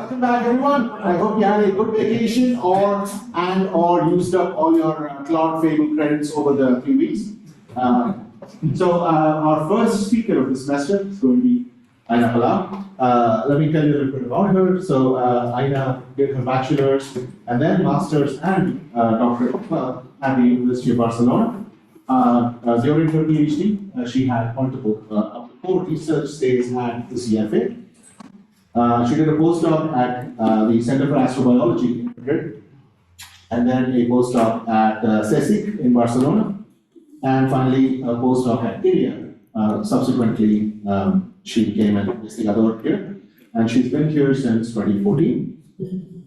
Welcome back, everyone. I hope you had a good vacation or used up all your Claude Fable credits over the 3 weeks. Our first speaker of the semester is going to be Aina Palau. Let me tell you a little bit about her. So Aina did her bachelor's and then master's and doctorate at the University of Barcelona. During her PhD, she had multiple, up to 4 research stays at the CFA. She did a postdoc at the Center for Astrobiology in Madrid, and then a postdoc at CSIC in Barcelona, and finally a postdoc at INEA. Subsequently, she became an investigador here, and she's been here since 2014.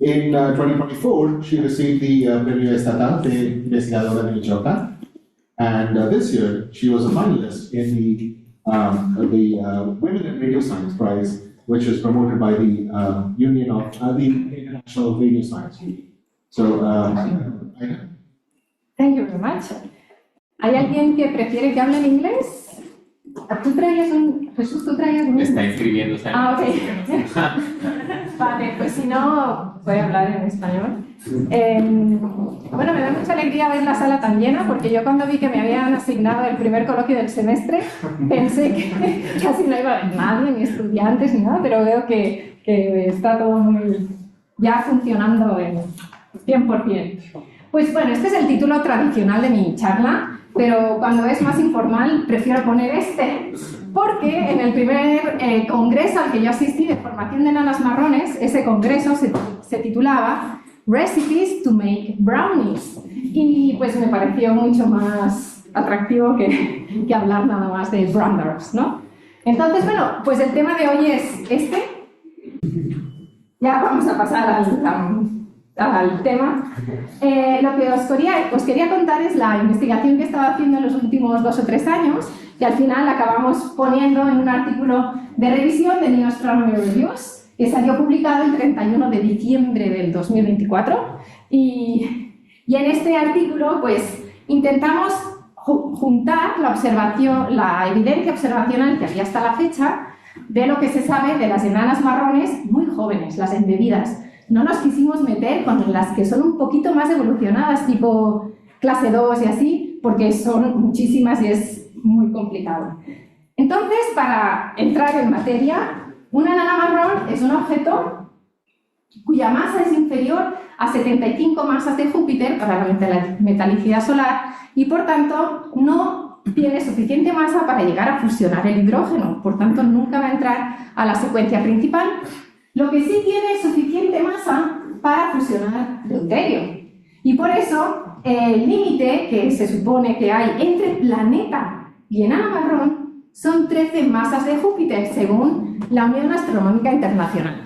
In 2024, she received the Premio Estatal de Investigadora de Michoacán, and this year she was a finalist in the Women in Radio Science Prize, which was promoted by the Union of the International Radio Science Union. So, Thank you very much. ¿Hay alguien que prefiere que hable en inglés? ¿Tú traías Jesús, tú traías un... Está inscribiéndose. Ah, ok. Vale, pues si no, voy a hablar en español. Bueno, me da mucha alegría ver la sala tan llena, porque yo cuando vi que me habían asignado el primer coloquio del semestre, pensé que casi no iba a haber nadie, ni estudiantes, ni nada, pero veo que está todo muy ya funcionando en 100%. Pues bueno, este es el título tradicional de mi charla, pero cuando es más informal prefiero poner este, porque en el primer congreso al que yo asistí de formación de enanas marrones, ese congreso se titulaba Recipes to Make Brownies, y pues me pareció mucho más atractivo que hablar nada más de branders, ¿no? Entonces, bueno, pues el tema de hoy es este. Ya vamos a pasar al tema. Lo que os quería contar es la investigación que he estado haciendo en los últimos 2 o 3 años, y al final acabamos poniendo en un artículo de revisión de New Astronomy Reviews, que salió publicado el 31 de diciembre del 2024, y en este artículo pues intentamos juntar la evidencia observacional que había hasta la fecha de lo que se sabe de las enanas marrones muy jóvenes, las embebidas. No nos quisimos meter con las que son un poquito más evolucionadas, tipo clase 2 y así, porque son muchísimas y es muy complicado. Entonces, para entrar en materia, una enana marrón es un objeto cuya masa es inferior a 75 masas de Júpiter para la metalicidad solar y, por tanto, no tiene suficiente masa para llegar a fusionar el hidrógeno. Por tanto, nunca va a entrar a la secuencia principal. Lo que sí tiene es suficiente masa para fusionar deuterio. Y por eso, el límite que se supone que hay entre planeta y enana marrón son 13 masas de Júpiter, según la Unión Astronómica Internacional.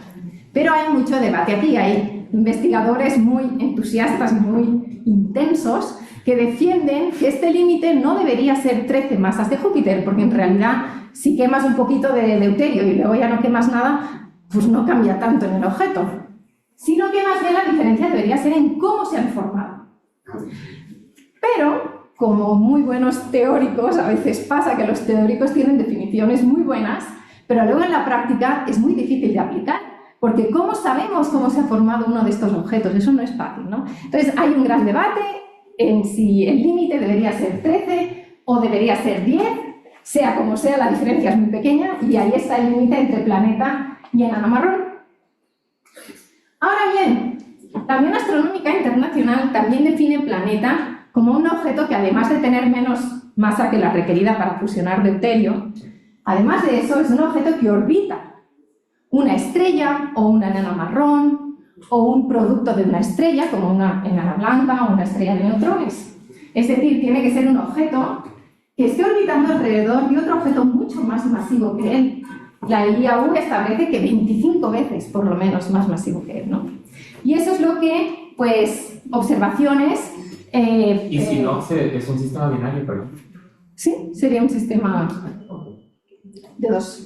Pero hay mucho debate aquí, hay investigadores muy entusiastas, muy intensos, que defienden que este límite no debería ser 13 masas de Júpiter, porque en realidad si quemas un poquito de deuterio y luego ya no quemas nada, pues no cambia tanto en el objeto. Sino que más bien la diferencia debería ser en cómo se han formado. Pero, como muy buenos teóricos, a veces pasa que los teóricos tienen definiciones muy buenas, pero luego en la práctica es muy difícil de aplicar, porque ¿cómo sabemos cómo se ha formado uno de estos objetos? Eso no es fácil, ¿no? Entonces hay un gran debate en si el límite debería ser 13 o debería ser 10, sea como sea, la diferencia es muy pequeña, y ahí está el límite entre planeta y enana marrón. Ahora bien, la Unión Astronómica Internacional también define planeta como un objeto que, además de tener menos masa que la requerida para fusionar deuterio, además de eso es un objeto que orbita una estrella o una enana marrón o un producto de una estrella como una enana blanca o una estrella de neutrones. Es decir, tiene que ser un objeto que esté orbitando alrededor de otro objeto mucho más masivo que él. La IAU establece que 25 veces por lo menos más masivo que él, ¿no? Y eso es lo que, pues, observaciones... y si no, es un sistema binario, perdón. Sí, sería un sistema de 2.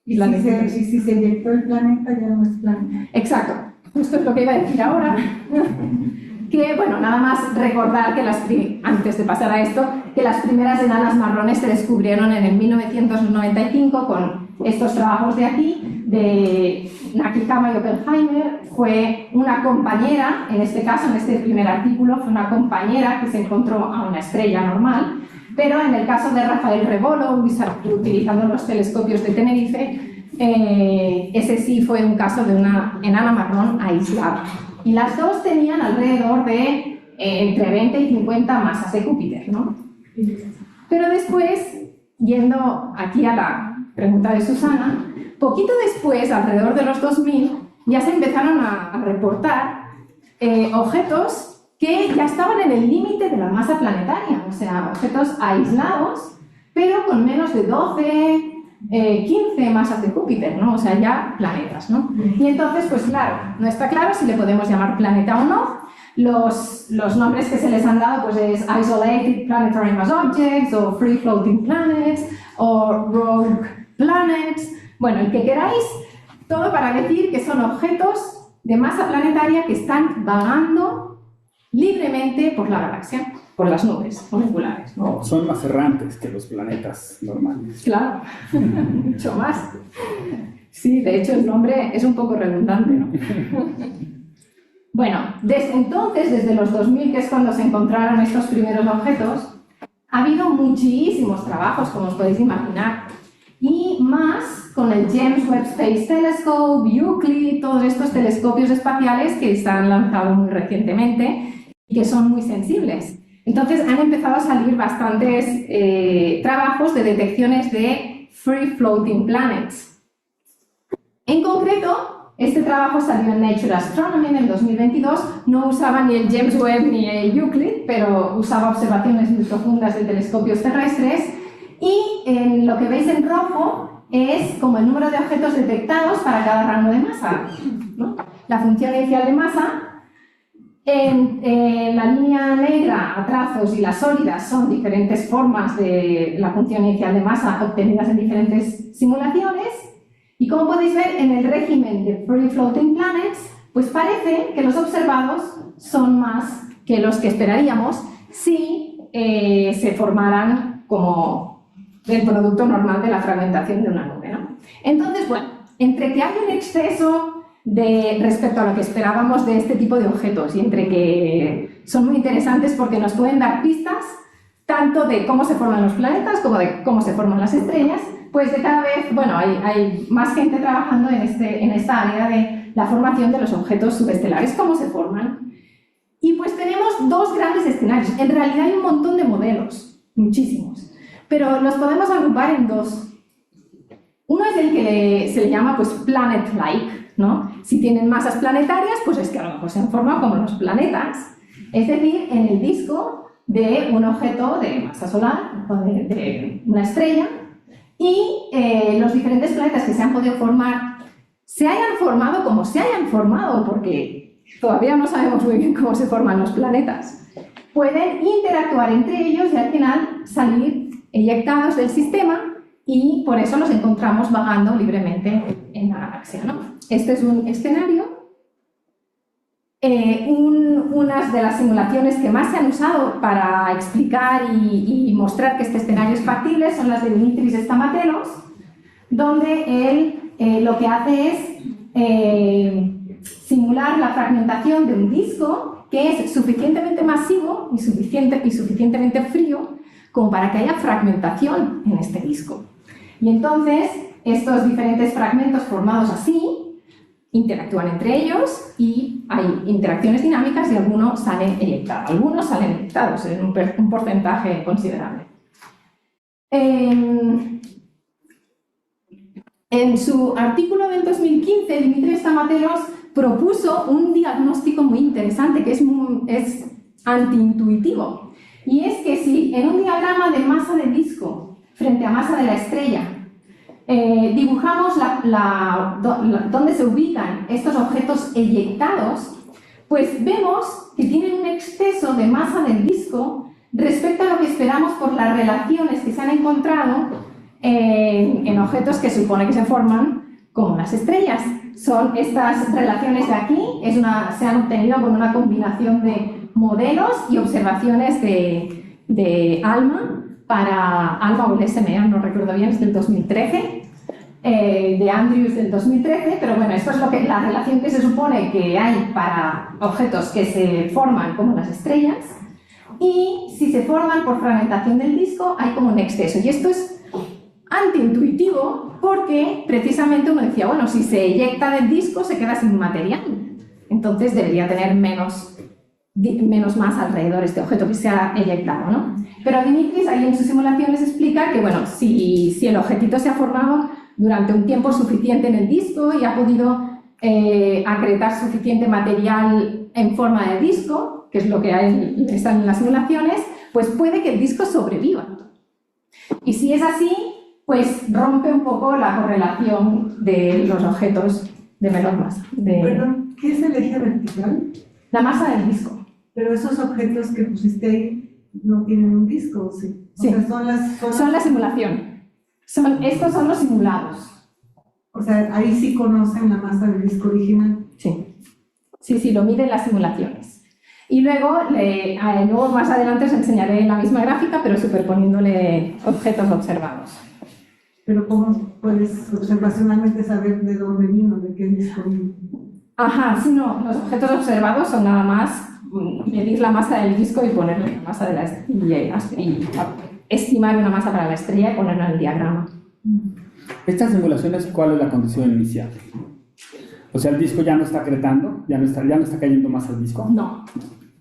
Y si se eyectó el planeta, ya no es planeta. Exacto, justo es lo que iba a decir ahora. Que, bueno, nada más recordar que antes de pasar a esto, que las primeras enanas marrones se descubrieron en el 1995 con estos trabajos de aquí, de Nakika Gamma y Oppenheimer fue una compañera, en este caso, en este primer artículo, fue una compañera que se encontró a una estrella normal, pero en el caso de Rafael Rebolo, utilizando los telescopios de Tenerife, ese sí fue un caso de una enana marrón aislada. Y las dos tenían alrededor de entre 20 y 50 masas de Júpiter, ¿no? Pero después, yendo aquí a la pregunta de Susana, poquito después, alrededor de los 2000, ya se empezaron a reportar objetos que ya estaban en el límite de la masa planetaria, o sea, objetos aislados, pero con menos de 12, 15 masas de Júpiter, ¿no? O sea, ya planetas, ¿no? Y entonces, pues claro, no está claro si le podemos llamar planeta o no. Los nombres que se les han dado pues es Isolated Planetary Mass Objects, o Free Floating Planets, o Rogue Planets. Bueno, el que queráis, todo para decir que son objetos de masa planetaria que están vagando libremente por la galaxia, por las nubes moleculares, ¿no? Son más errantes que los planetas normales. Claro, mucho más. Sí, de hecho el nombre es un poco redundante, ¿no? Bueno, desde entonces, desde los 2000, que es cuando se encontraron estos primeros objetos, ha habido muchísimos trabajos, como os podéis imaginar, y más con el James Webb Space Telescope, Euclid, todos estos telescopios espaciales que se han lanzado muy recientemente y que son muy sensibles. Entonces han empezado a salir bastantes trabajos de detecciones de Free Floating Planets. En concreto, este trabajo salió en Nature Astronomy en el 2022, no usaba ni el James Webb ni el Euclid, pero usaba observaciones muy profundas de telescopios terrestres, y en lo que veis en rojo es como el número de objetos detectados para cada rango de masa, ¿no? La función inicial de masa, en la línea negra a trazos y las sólidas son diferentes formas de la función inicial de masa obtenidas en diferentes simulaciones. Y como podéis ver, en el régimen de Free Floating Planets, pues parece que los observados son más que los que esperaríamos si se formaran como el producto normal de la fragmentación de una nube, ¿no? Entonces, bueno, entre que hay un exceso respecto a lo que esperábamos de este tipo de objetos y entre que son muy interesantes porque nos pueden dar pistas tanto de cómo se forman los planetas como de cómo se forman las estrellas, pues de cada vez, bueno, hay más gente trabajando en esta área de la formación de los objetos subestelares, cómo se forman. Y pues tenemos dos grandes escenarios. En realidad hay un montón de modelos, muchísimos, pero los podemos agrupar en dos. Uno es el que se le llama pues planet-like, ¿no? Si tienen masas planetarias, pues es que a lo mejor se han formado como los planetas, es decir, en el disco de un objeto de masa solar o de una estrella. Y los diferentes planetas que se han podido formar se hayan formado como se hayan formado, porque todavía no sabemos muy bien cómo se forman los planetas, pueden interactuar entre ellos y al final salir eyectados del sistema, y por eso los encontramos vagando libremente en la galaxia, ¿no? Este es un escenario. Unas de las simulaciones que más se han usado para explicar y mostrar que este escenario es factible son las de Dimitris Stamatelos, donde él lo que hace es simular la fragmentación de un disco que es suficientemente masivo y suficientemente frío como para que haya fragmentación en este disco. Y entonces estos diferentes fragmentos formados así interactúan entre ellos y hay interacciones dinámicas y algunos salen eyectados. Algunos salen eyectados en un porcentaje considerable. En su artículo del 2015, Dimitris Stamatelos propuso un diagnóstico muy interesante que es antiintuitivo. Y es que si en un diagrama de masa de disco frente a masa de la estrella dibujamos dónde se ubican estos objetos eyectados, pues vemos que tienen un exceso de masa del disco respecto a lo que esperamos por las relaciones que se han encontrado en objetos que supone que se forman como las estrellas. Son estas relaciones de aquí, se han obtenido con una combinación de modelos y observaciones de ALMA para ALMA o el SMA, no recuerdo bien, es del 2013. de Andrews del 2013, pero bueno, esto es la relación que se supone que hay para objetos que se forman como las estrellas, y si se forman por fragmentación del disco hay como un exceso, y esto es antiintuitivo porque precisamente uno decía, bueno, si se eyecta del disco se queda sin material, entonces debería tener menos masa alrededor este objeto que se ha eyectado, ¿no? Pero Dimitris ahí en sus simulaciones explica que, bueno, si el objetito se ha formado durante un tiempo suficiente en el disco y ha podido acretar suficiente material en forma de disco, que es lo que están en las simulaciones, pues puede que el disco sobreviva. Y si es así, pues rompe un poco la correlación de los objetos de menor masa. Perdón, ¿qué es el eje vertical? La masa del disco. Pero esos objetos que pusiste ahí no tienen un disco, ¿o sí? O Sí. sea, Son la simulación. Estos son los simulados. O sea, ahí sí conocen la masa del disco original. Sí. Sí, lo miden las simulaciones. Y luego más adelante os enseñaré la misma gráfica, pero superponiéndole objetos observados. Pero ¿cómo puedes observacionalmente saber de dónde vino, de qué disco vino? Ajá, sí, no. Los objetos observados son nada más medir la masa del disco y ponerle la masa de la estrella y estimar una masa para la estrella y ponerla en el diagrama. Estas simulaciones, ¿cuál es la condición inicial? O sea, el disco ya no está acretando, ya no está cayendo más al disco. No.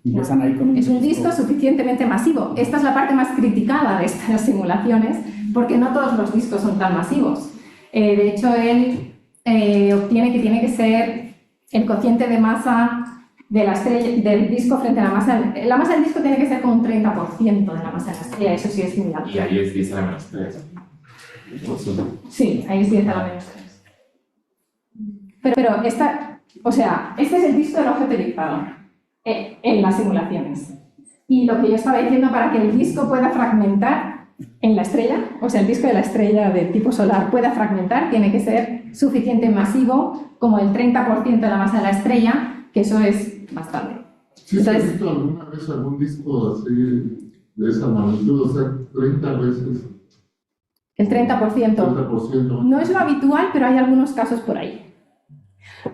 Empiezan ahí con Es un disco suficientemente masivo. Esta es la parte más criticada de estas simulaciones, porque no todos los discos son tan masivos. De hecho, él obtiene que tiene que ser el cociente de masa de la estrella, del disco frente a la masa. La masa del disco tiene que ser como un 30% de la masa de la estrella, eso sí es muy alto. Y ahí es 10 a la menos 3. Sí, ahí es 10 a la menos 3. Pero este es el disco del objeto eyectado en las simulaciones. Y lo que yo estaba diciendo, para que el disco pueda fragmentar en la estrella, o sea, el disco de la estrella de tipo solar pueda fragmentar, tiene que ser suficiente masivo como el 30% de la masa de la estrella, que eso es bastante. ¿Sí Entonces, has visto alguna vez algún disco así de esa magnitud? O sea, 30 veces. el 30%. 30%. No es lo habitual, pero hay algunos casos por ahí.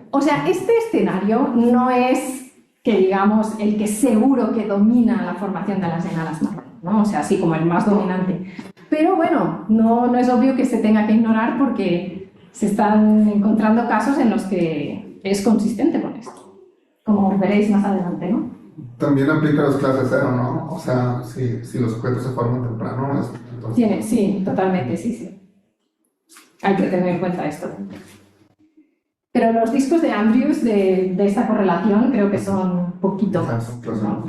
O sea, este escenario no es que digamos el que seguro que domina la formación de las enanas marrón, ¿no? O sea, así como el más dominante. Pero bueno, no es obvio que se tenga que ignorar porque se están encontrando casos en los que es consistente con esto, como veréis más adelante, ¿no? También aplica a las clases 0, ¿no? O sea, si los objetos se forman temprano, entonces... Sí, totalmente, sí. Hay que tener en cuenta esto. Pero los discos de Andrews de esta correlación creo que son un poquito más, ¿no?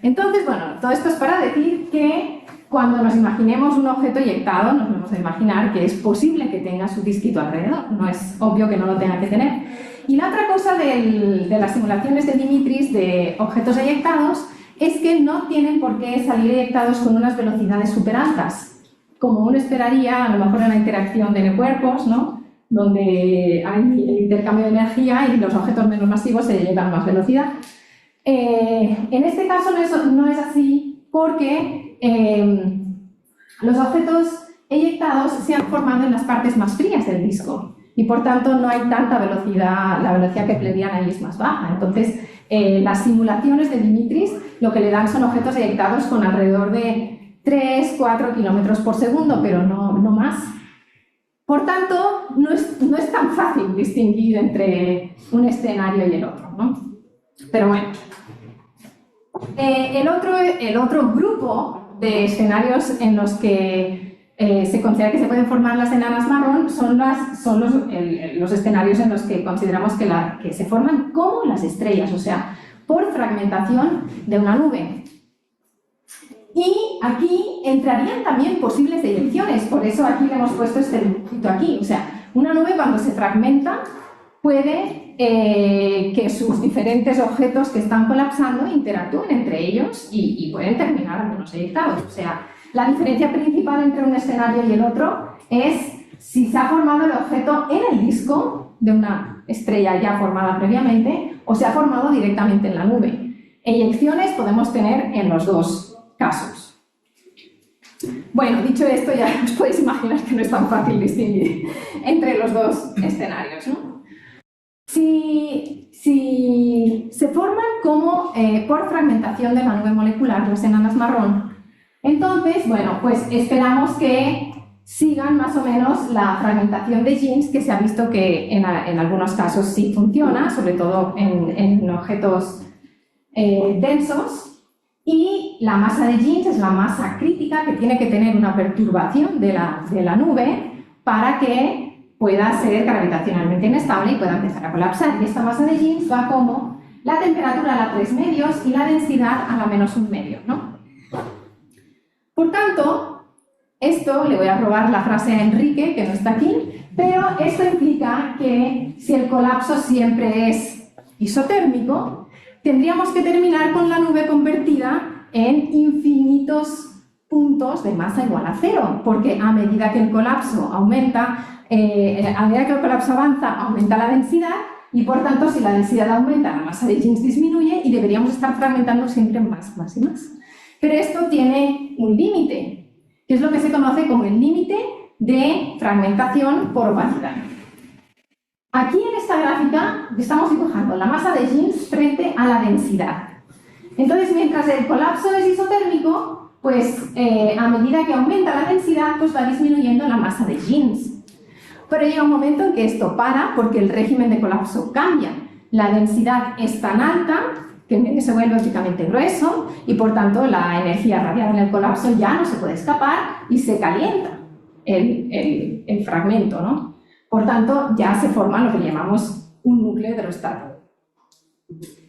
Entonces, bueno, todo esto es para decir que cuando nos imaginemos un objeto eyectado, nos vamos a imaginar que es posible que tenga su disquito alrededor, no es obvio que no lo tenga que tener. Y la otra cosa de las simulaciones de Dimitris de objetos eyectados es que no tienen por qué salir eyectados con unas velocidades súper altas, como uno esperaría a lo mejor en la interacción de cuerpos, ¿no? Donde hay el intercambio de energía y los objetos menos masivos se eyectan a más velocidad. En este caso no es así porque los objetos eyectados se han formado en las partes más frías del disco y por tanto no hay tanta velocidad, la velocidad kepleriana ahí es más baja. Entonces las simulaciones de Dimitris lo que le dan son objetos eyectados con alrededor de 3-4 kilómetros por segundo, pero no más. Por tanto, no es tan fácil distinguir entre un escenario y el otro, ¿no? Pero bueno. El otro grupo de escenarios en los que se considera que se pueden formar las enanas marrón son los escenarios en los que consideramos que se forman como las estrellas, o sea, por fragmentación de una nube. Y aquí entrarían también posibles eyecciones, por eso aquí le hemos puesto este dibujito aquí. O sea, una nube cuando se fragmenta puede que sus diferentes objetos que están colapsando interactúen entre ellos y pueden terminar algunos eyectados. O sea, la diferencia principal entre un escenario y el otro es si se ha formado el objeto en el disco de una estrella ya formada previamente o se ha formado directamente en la nube. Eyecciones podemos tener en los dos casos. Bueno, dicho esto, ya os podéis imaginar que no es tan fácil distinguir entre los dos escenarios, ¿no? Si se forman como por fragmentación de la nube molecular las enanas marrón, entonces, bueno, pues esperamos que sigan más o menos la fragmentación de jeans, que se ha visto que en algunos casos sí funciona, sobre todo en objetos densos. Y la masa de jeans es la masa crítica que tiene que tener una perturbación de la nube para que pueda ser gravitacionalmente inestable y pueda empezar a colapsar. Y esta masa de jeans va como la temperatura a la 3 medios y la densidad a la -1 medio, ¿no? Por tanto, esto, le voy a robar la frase a Enrique, que no está aquí, pero esto implica que si el colapso siempre es isotérmico, tendríamos que terminar con la nube convertida en infinitos puntos de masa igual a 0, porque a medida que el colapso aumenta, a medida que el colapso avanza, aumenta la densidad, y por tanto, si la densidad aumenta, la masa de jeans disminuye y deberíamos estar fragmentando siempre más y más. Pero esto tiene un límite, que es lo que se conoce como el límite de fragmentación por opacidad. Aquí en esta gráfica estamos dibujando la masa de jeans frente a la densidad. Entonces, mientras el colapso es isotérmico, pues a medida que aumenta la densidad, pues va disminuyendo la masa de jeans. Pero llega un momento en que esto para porque el régimen de colapso cambia. La densidad es tan alta que el medio se vuelve ópticamente grueso y por tanto la energía radiada en el colapso ya no se puede escapar y se calienta el fragmento, ¿no? Por tanto, ya se forma lo que llamamos un núcleo hidrostático.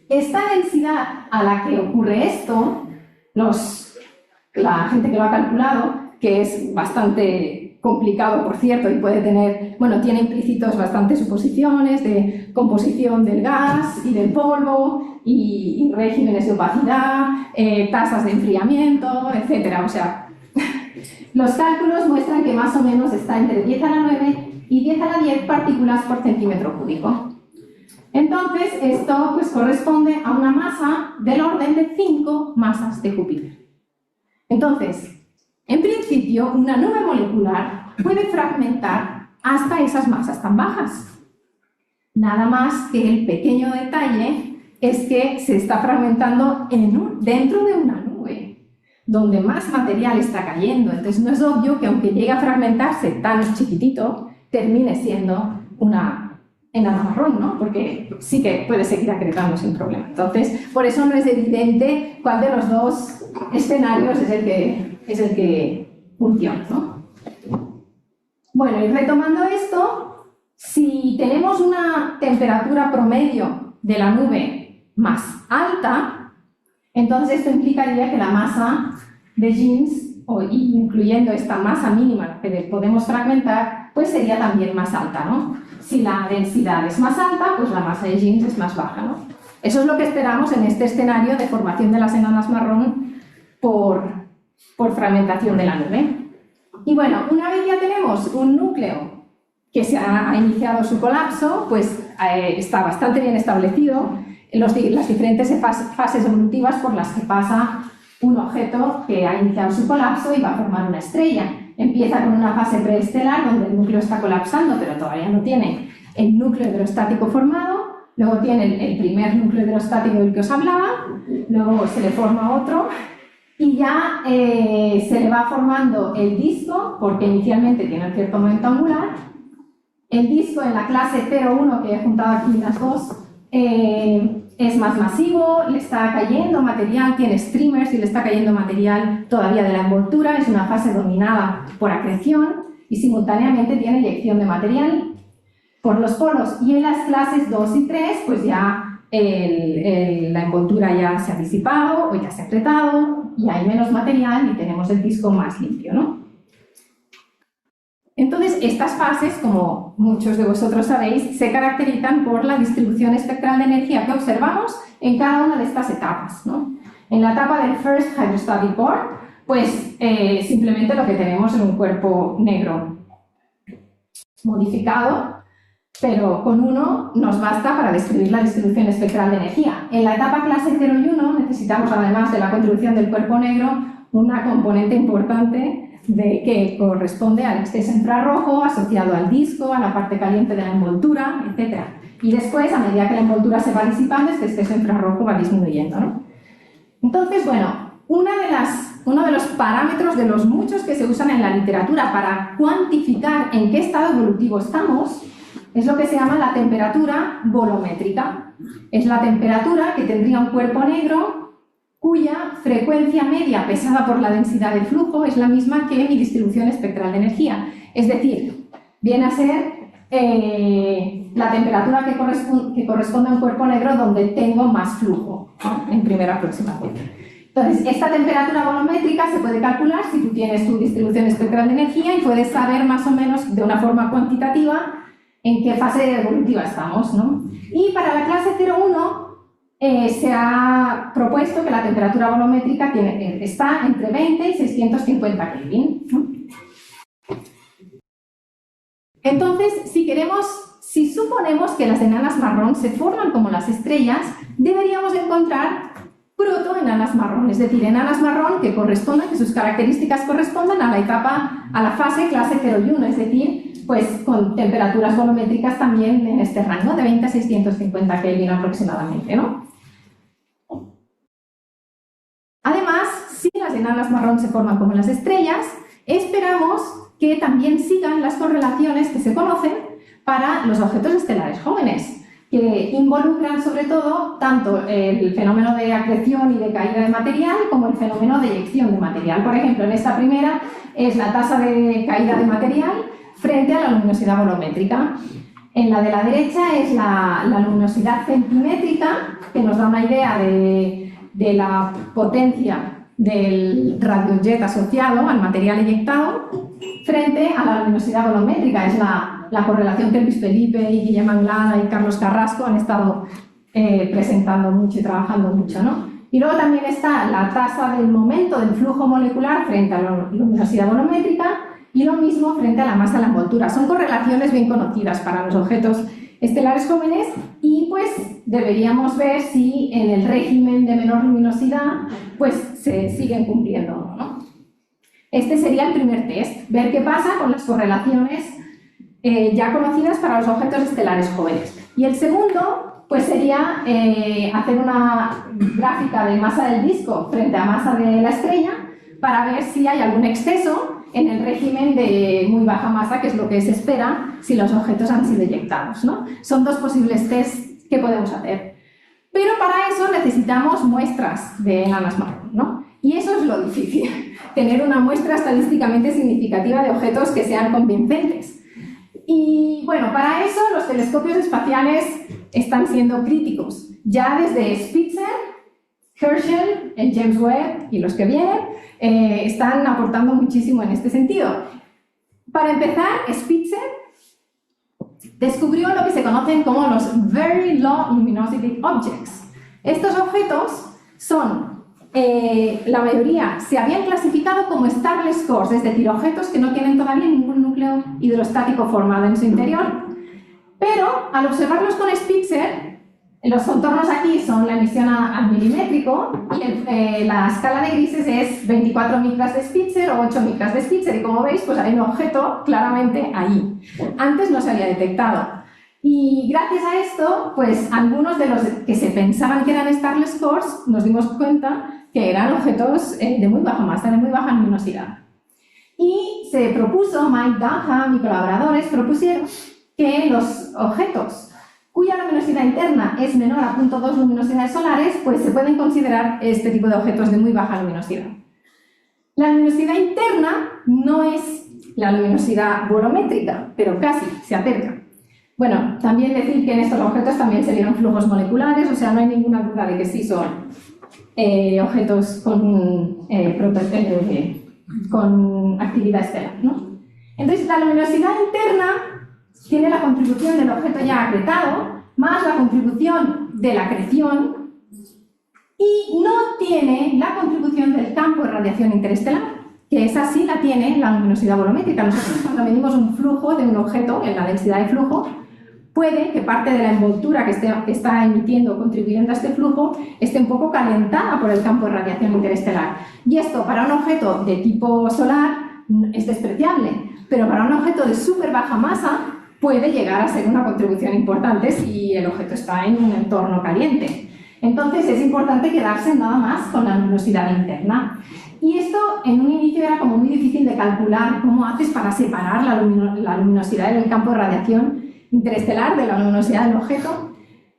Esta densidad a la que ocurre esto, la gente que lo ha calculado, que es bastante complicado, por cierto, y puede tener, bueno, tiene implícitos bastantes suposiciones de composición del gas y del polvo y regímenes de opacidad, tasas de enfriamiento, etc. O sea, los cálculos muestran que más o menos está entre 10 a la 9 y 10 a la 10 partículas por centímetro cúbico. Entonces, esto pues corresponde a una masa del orden de 5 masas de Júpiter. Entonces, en principio, una nube molecular puede fragmentar hasta esas masas tan bajas. Nada más que el pequeño detalle es que se está fragmentando dentro de una nube, donde más material está cayendo. Entonces, no es obvio que aunque llegue a fragmentarse tan chiquitito, termine siendo una enana marrón, ¿no? Porque sí que puede seguir acretando sin problema. Entonces, por eso no es evidente cuál de los dos escenarios es el que funciona, ¿no? Bueno, y retomando esto, si tenemos una temperatura promedio de la nube más alta, entonces esto implicaría que la masa de jeans, incluyendo esta masa mínima que podemos fragmentar, pues sería también más alta, ¿no? Si la densidad es más alta, pues la masa de jeans es más baja, ¿no? Eso es lo que esperamos en este escenario de formación de las enanas marrón por fragmentación de la nube. Y bueno, una vez ya tenemos un núcleo que se ha iniciado su colapso, pues está bastante bien establecido las diferentes fases evolutivas por las que pasa un objeto que ha iniciado su colapso y va a formar una estrella. Empieza con una fase preestelar donde el núcleo está colapsando, pero todavía no tiene el núcleo hidrostático formado. Luego tiene el primer núcleo hidrostático del que os hablaba, luego se le forma otro y ya se le va formando el disco, porque inicialmente tiene un cierto momento angular. El disco en la clase 0,1, que he juntado aquí las dos, es más masivo, le está cayendo material, tiene streamers y le está cayendo material todavía de la envoltura, es una fase dominada por acreción y simultáneamente tiene eyección de material por los polos. Y en las clases 2 y 3, pues ya la envoltura ya se ha disipado o ya se ha apretado y hay menos material y tenemos el disco más limpio, ¿no? Entonces, estas fases, como muchos de vosotros sabéis, se caracterizan por la distribución espectral de energía que observamos en cada una de estas etapas, ¿no? En la etapa del First Hydrostatic Core, pues simplemente lo que tenemos es un cuerpo negro modificado, pero con 1 nos basta para describir la distribución espectral de energía. En la etapa clase 0 y 1 necesitamos, además de la contribución del cuerpo negro, una componente importante que corresponde al exceso infrarrojo asociado al disco, a la parte caliente de la envoltura, etc. Y después, a medida que la envoltura se va disipando, este exceso infrarrojo va disminuyendo, ¿no? Entonces, bueno, uno de los parámetros de los muchos que se usan en la literatura para cuantificar en qué estado evolutivo estamos es lo que se llama la temperatura bolométrica. Es la temperatura que tendría un cuerpo negro cuya frecuencia media pesada por la densidad del flujo es la misma que mi distribución espectral de energía. Es decir, viene a ser la temperatura que corresponde a un cuerpo negro donde tengo más flujo, ¿no? En primera aproximación. Entonces, esta temperatura bolométrica se puede calcular si tú tienes tu distribución espectral de energía y puedes saber más o menos de una forma cuantitativa en qué fase evolutiva estamos, ¿no? Y para la clase 01 se ha propuesto que la temperatura bolométrica está entre 20 y 650 Kelvin, ¿no? Entonces, si suponemos que las enanas marrón se forman como las estrellas, deberíamos encontrar protoenanas marrón, es decir, enanas marrón que sus características correspondan a la fase clase 0 y 1, es decir, pues con temperaturas bolométricas también en este rango de 20 a 650 Kelvin aproximadamente, ¿no? Además, si las enanas marrón se forman como las estrellas, esperamos que también sigan las correlaciones que se conocen para los objetos estelares jóvenes, que involucran sobre todo tanto el fenómeno de acreción y de caída de material como el fenómeno de eyección de material. Por ejemplo, en esta primera es la tasa de caída de material frente a la luminosidad bolométrica. En la de la derecha es la luminosidad centimétrica, que nos da una idea de la potencia del radiojet asociado al material eyectado, frente a la luminosidad bolométrica. Es la correlación que Luis Felipe y Guillem Anglada y Carlos Carrasco han estado presentando mucho y trabajando mucho, ¿no? Y luego también está la tasa del momento del flujo molecular frente a la luminosidad bolométrica y lo mismo frente a la masa de la envoltura. Son correlaciones bien conocidas para los objetos estelares jóvenes y pues deberíamos ver si en el régimen de menor luminosidad pues se siguen cumpliendo, ¿no? Este sería el primer test, ver qué pasa con las correlaciones ya conocidas para los objetos estelares jóvenes. Y el segundo pues sería hacer una gráfica de masa del disco frente a masa de la estrella para ver si hay algún exceso en el régimen de muy baja masa, que es lo que se espera si los objetos han sido eyectados, ¿no? Son dos posibles tests que podemos hacer. Pero para eso necesitamos muestras de enanas marrón, ¿no? Y eso es lo difícil, tener una muestra estadísticamente significativa de objetos que sean convincentes. Y bueno, para eso los telescopios espaciales están siendo críticos. Ya desde Spitzer, Herschel, el James Webb y los que vienen están aportando muchísimo en este sentido. Para empezar, Spitzer descubrió lo que se conocen como los Very Low Luminosity Objects. Estos objetos son, la mayoría, se habían clasificado como starless cores, es decir, objetos que no tienen todavía ningún núcleo hidrostático formado en su interior. Pero al observarlos con Spitzer, los contornos aquí son la emisión al milimétrico y la escala de grises es 24 micras de Spitzer o 8 micras de Spitzer. Y como veis, pues hay un objeto claramente ahí. Antes no se había detectado. Y gracias a esto, pues algunos de los que se pensaban que eran starless cores, nos dimos cuenta que eran objetos de muy baja masa, de muy baja luminosidad. Y se propuso, Mike Dunham y colaboradores propusieron que los objetos cuya luminosidad interna es menor a 0.2 luminosidades solares, pues se pueden considerar este tipo de objetos de muy baja luminosidad. La luminosidad interna no es la luminosidad bolométrica, pero casi se acerca. Bueno, también decir que en estos objetos también se vieron flujos moleculares, o sea, no hay ninguna duda de que sí son objetos con actividad estelar, ¿no? Entonces, la luminosidad interna tiene la contribución del objeto ya acretado, más la contribución de la acreción, y no tiene la contribución del campo de radiación interestelar, que esa sí la tiene la luminosidad bolométrica. Nosotros cuando medimos un flujo de un objeto, en la densidad de flujo, puede que parte de la envoltura que está emitiendo o contribuyendo a este flujo esté un poco calentada por el campo de radiación interestelar. Y esto para un objeto de tipo solar es despreciable, pero para un objeto de súper baja masa puede llegar a ser una contribución importante si el objeto está en un entorno caliente. Entonces es importante quedarse nada más con la luminosidad interna. Y esto en un inicio era como muy difícil de calcular cómo haces para separar la luminosidad del campo de radiación interestelar de la luminosidad del objeto,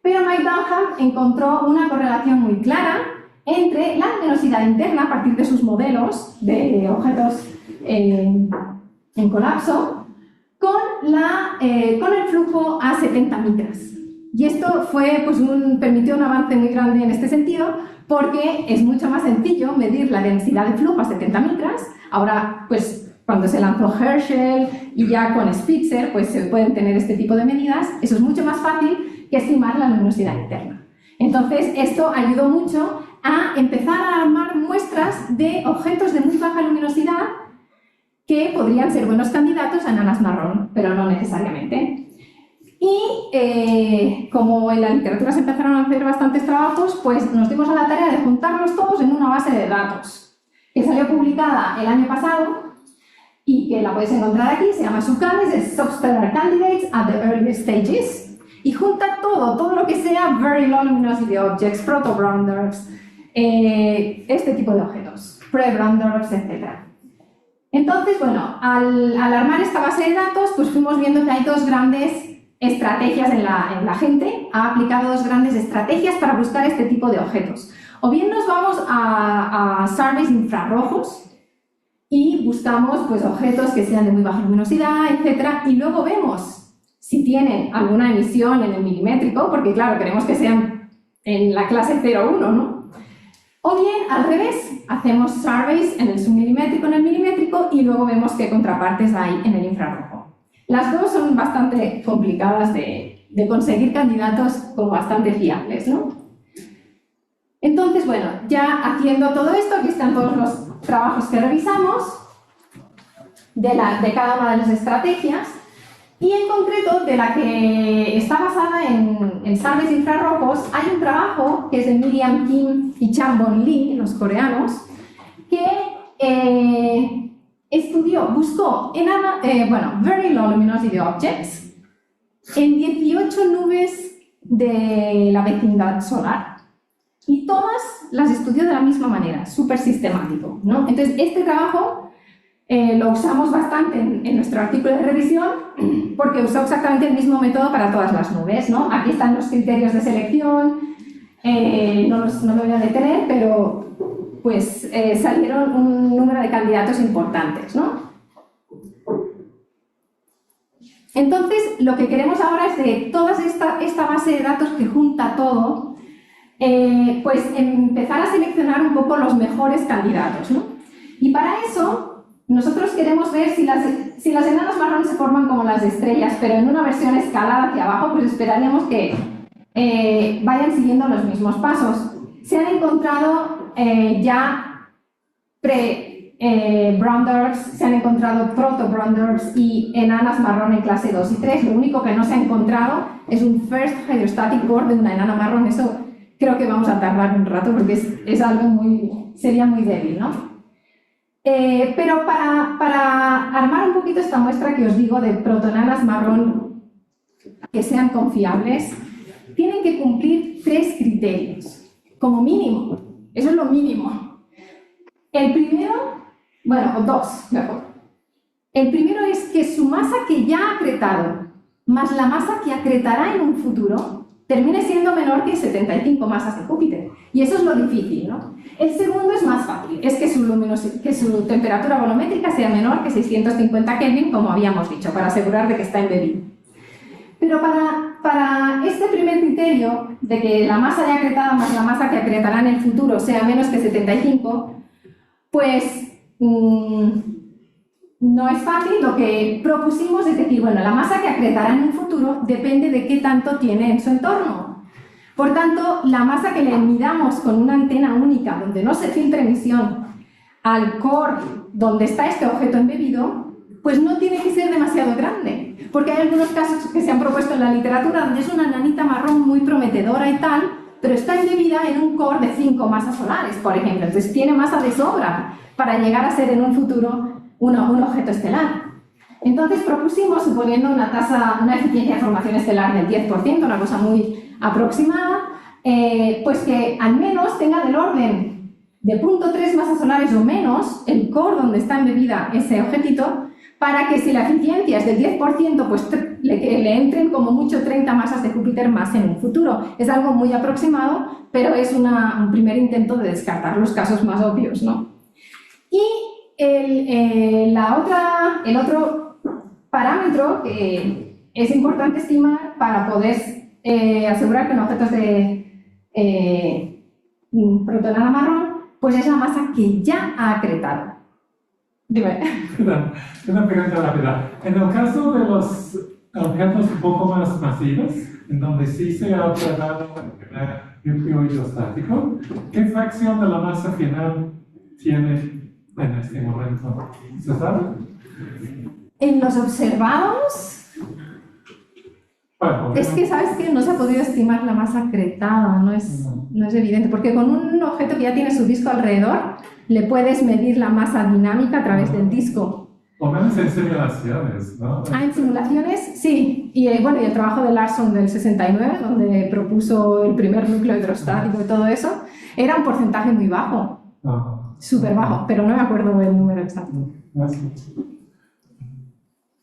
pero Mike Dunham encontró una correlación muy clara entre la luminosidad interna a partir de sus modelos de objetos en colapso con el flujo a 70 micras. Y esto permitió un avance muy grande en este sentido porque es mucho más sencillo medir la densidad de flujo a 70 micras. Ahora, pues cuando se lanzó Herschel y ya con Spitzer, pues se pueden tener este tipo de medidas. Eso es mucho más fácil que estimar la luminosidad interna. Entonces, esto ayudó mucho a empezar a armar muestras de objetos de muy baja luminosidad que podrían ser buenos candidatos a enanas marrón, pero no necesariamente. Y como en la literatura se empezaron a hacer bastantes trabajos, pues nos dimos a la tarea de juntarlos todos en una base de datos que salió publicada el año pasado y que la podéis encontrar aquí. Se llama SUCANDS, es Substellar Candidates at the Early Stages, y junta todo lo que sea Very Low Luminosity Objects, Proto-Brown Dwarfs, este tipo de objetos, Pre-Brown Dwarfs, etc. Entonces, bueno, al armar esta base de datos, pues fuimos viendo que hay dos grandes estrategias en la gente, ha aplicado dos grandes estrategias para buscar este tipo de objetos. O bien nos vamos a surveys infrarrojos y buscamos pues, objetos que sean de muy baja luminosidad, etc. Y luego vemos si tienen alguna emisión en el milimétrico, porque claro, queremos que sean en la clase 0,1, ¿no? O bien, al revés, hacemos surveys en el submilimétrico, en el milimétrico, y luego vemos qué contrapartes hay en el infrarrojo. Las dos son bastante complicadas de conseguir candidatos como bastante fiables, ¿no? Entonces, bueno, ya haciendo todo esto, aquí están todos los trabajos que revisamos de cada una de las estrategias, y en concreto de la que está basada en surveys infrarrojos, hay un trabajo que es de Miriam Kim y Chang-Bon Lee, los coreanos, que buscó Very Low Luminosity Objects en 18 nubes de la vecindad solar, y todas las estudió de la misma manera, súper sistemático, ¿no? Entonces, este trabajo lo usamos bastante en nuestro artículo de revisión porque usó exactamente el mismo método para todas las nubes, ¿no? Aquí están los criterios de selección, no me voy a detener, pero pues salieron un número de candidatos importantes, ¿no? Entonces, lo que queremos ahora es de toda esta base de datos que junta todo, pues empezar a seleccionar un poco los mejores candidatos, ¿no? Y para eso, nosotros queremos ver si las enanas marrón se forman como las estrellas, pero en una versión escalada hacia abajo, pues esperaríamos que vayan siguiendo los mismos pasos. Se han encontrado ya brown dwarfs, se han encontrado proto-brown dwarfs y enanas marrón en clase 2 y 3. Lo único que no se ha encontrado es un first hydrostatic core de una enana marrón. Eso creo que vamos a tardar un rato porque es algo sería muy débil, ¿no? Pero para armar un poquito esta muestra que os digo de protoenanas marrón que sean confiables, tienen que cumplir 3 criterios, como mínimo. Eso es lo mínimo. El primero, bueno, 2, mejor. El primero es que su masa que ya ha acretado, más la masa que acretará en un futuro, termine siendo menor que 75 masas de Júpiter. Y eso es lo difícil, ¿no? El segundo es más fácil, es que su temperatura volumétrica sea menor que 650 Kelvin, como habíamos dicho, para asegurar de que está embebido. Pero para este primer criterio, de que la masa ya acretada más la masa que acretará en el futuro sea menos que 75, pues no es fácil. Lo que propusimos es decir, bueno, la masa que acretará en un futuro depende de qué tanto tiene en su entorno. Por tanto, la masa que le midamos con una antena única, donde no se filtre emisión, al core donde está este objeto embebido, pues no tiene que ser demasiado grande, porque hay algunos casos que se han propuesto en la literatura donde es una nanita marrón muy prometedora y tal, pero está embebida en un core de 5 masas solares, por ejemplo, entonces tiene masa de sobra para llegar a ser en un futuro un objeto estelar. Entonces propusimos, suponiendo una eficiencia de formación estelar del 10%, una cosa muy aproximada, pues que al menos tenga del orden de 0.3 masas solares o menos el core donde está embebida ese objetito, para que si la eficiencia es del 10%, pues le entren como mucho 30 masas de Júpiter más en un futuro. Es algo muy aproximado, pero es un primer intento de descartar los casos más obvios, ¿no? Y el otro parámetro que es importante estimar para poder asegurar que un objeto es de protonada marrón, pues es la masa que ya ha acretado. Dime. Una pregunta rápida. En el caso de los objetos un poco más masivos, en donde sí se ha observado el núcleo hidrostático, ¿qué fracción de la masa final tiene en este momento? ¿Se sabe? En los observados, Bueno, es que sabes que no se ha podido estimar la masa acretada, no es evidente, porque con un objeto que ya tiene su disco alrededor, le puedes medir la masa dinámica a través del disco. o menos en simulaciones, ¿no? En simulaciones, sí. Y bueno, y el trabajo de Larson del 69, donde propuso el primer núcleo hidrostático y todo eso, era un porcentaje muy bajo, súper bajo, pero no me acuerdo del número exacto.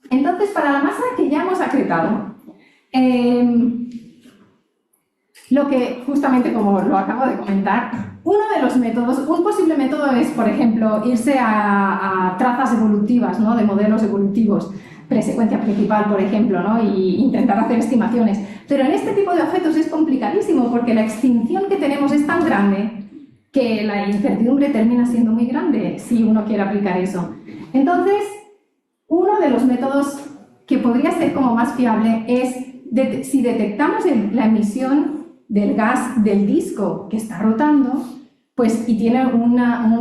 Entonces, para la masa que ya hemos acretado, lo que justamente como lo acabo de comentar, uno de los métodos, un posible método es, por ejemplo, irse a trazas evolutivas, ¿no? De modelos evolutivos, presecuencia principal, por ejemplo, ¿no? Y intentar hacer estimaciones. Pero en este tipo de objetos es complicadísimo porque la extinción que tenemos es tan grande que la incertidumbre termina siendo muy grande si uno quiere aplicar eso. Entonces, uno de los métodos que podría ser como más fiable es si detectamos la emisión del gas del disco que está rotando, pues, y tiene un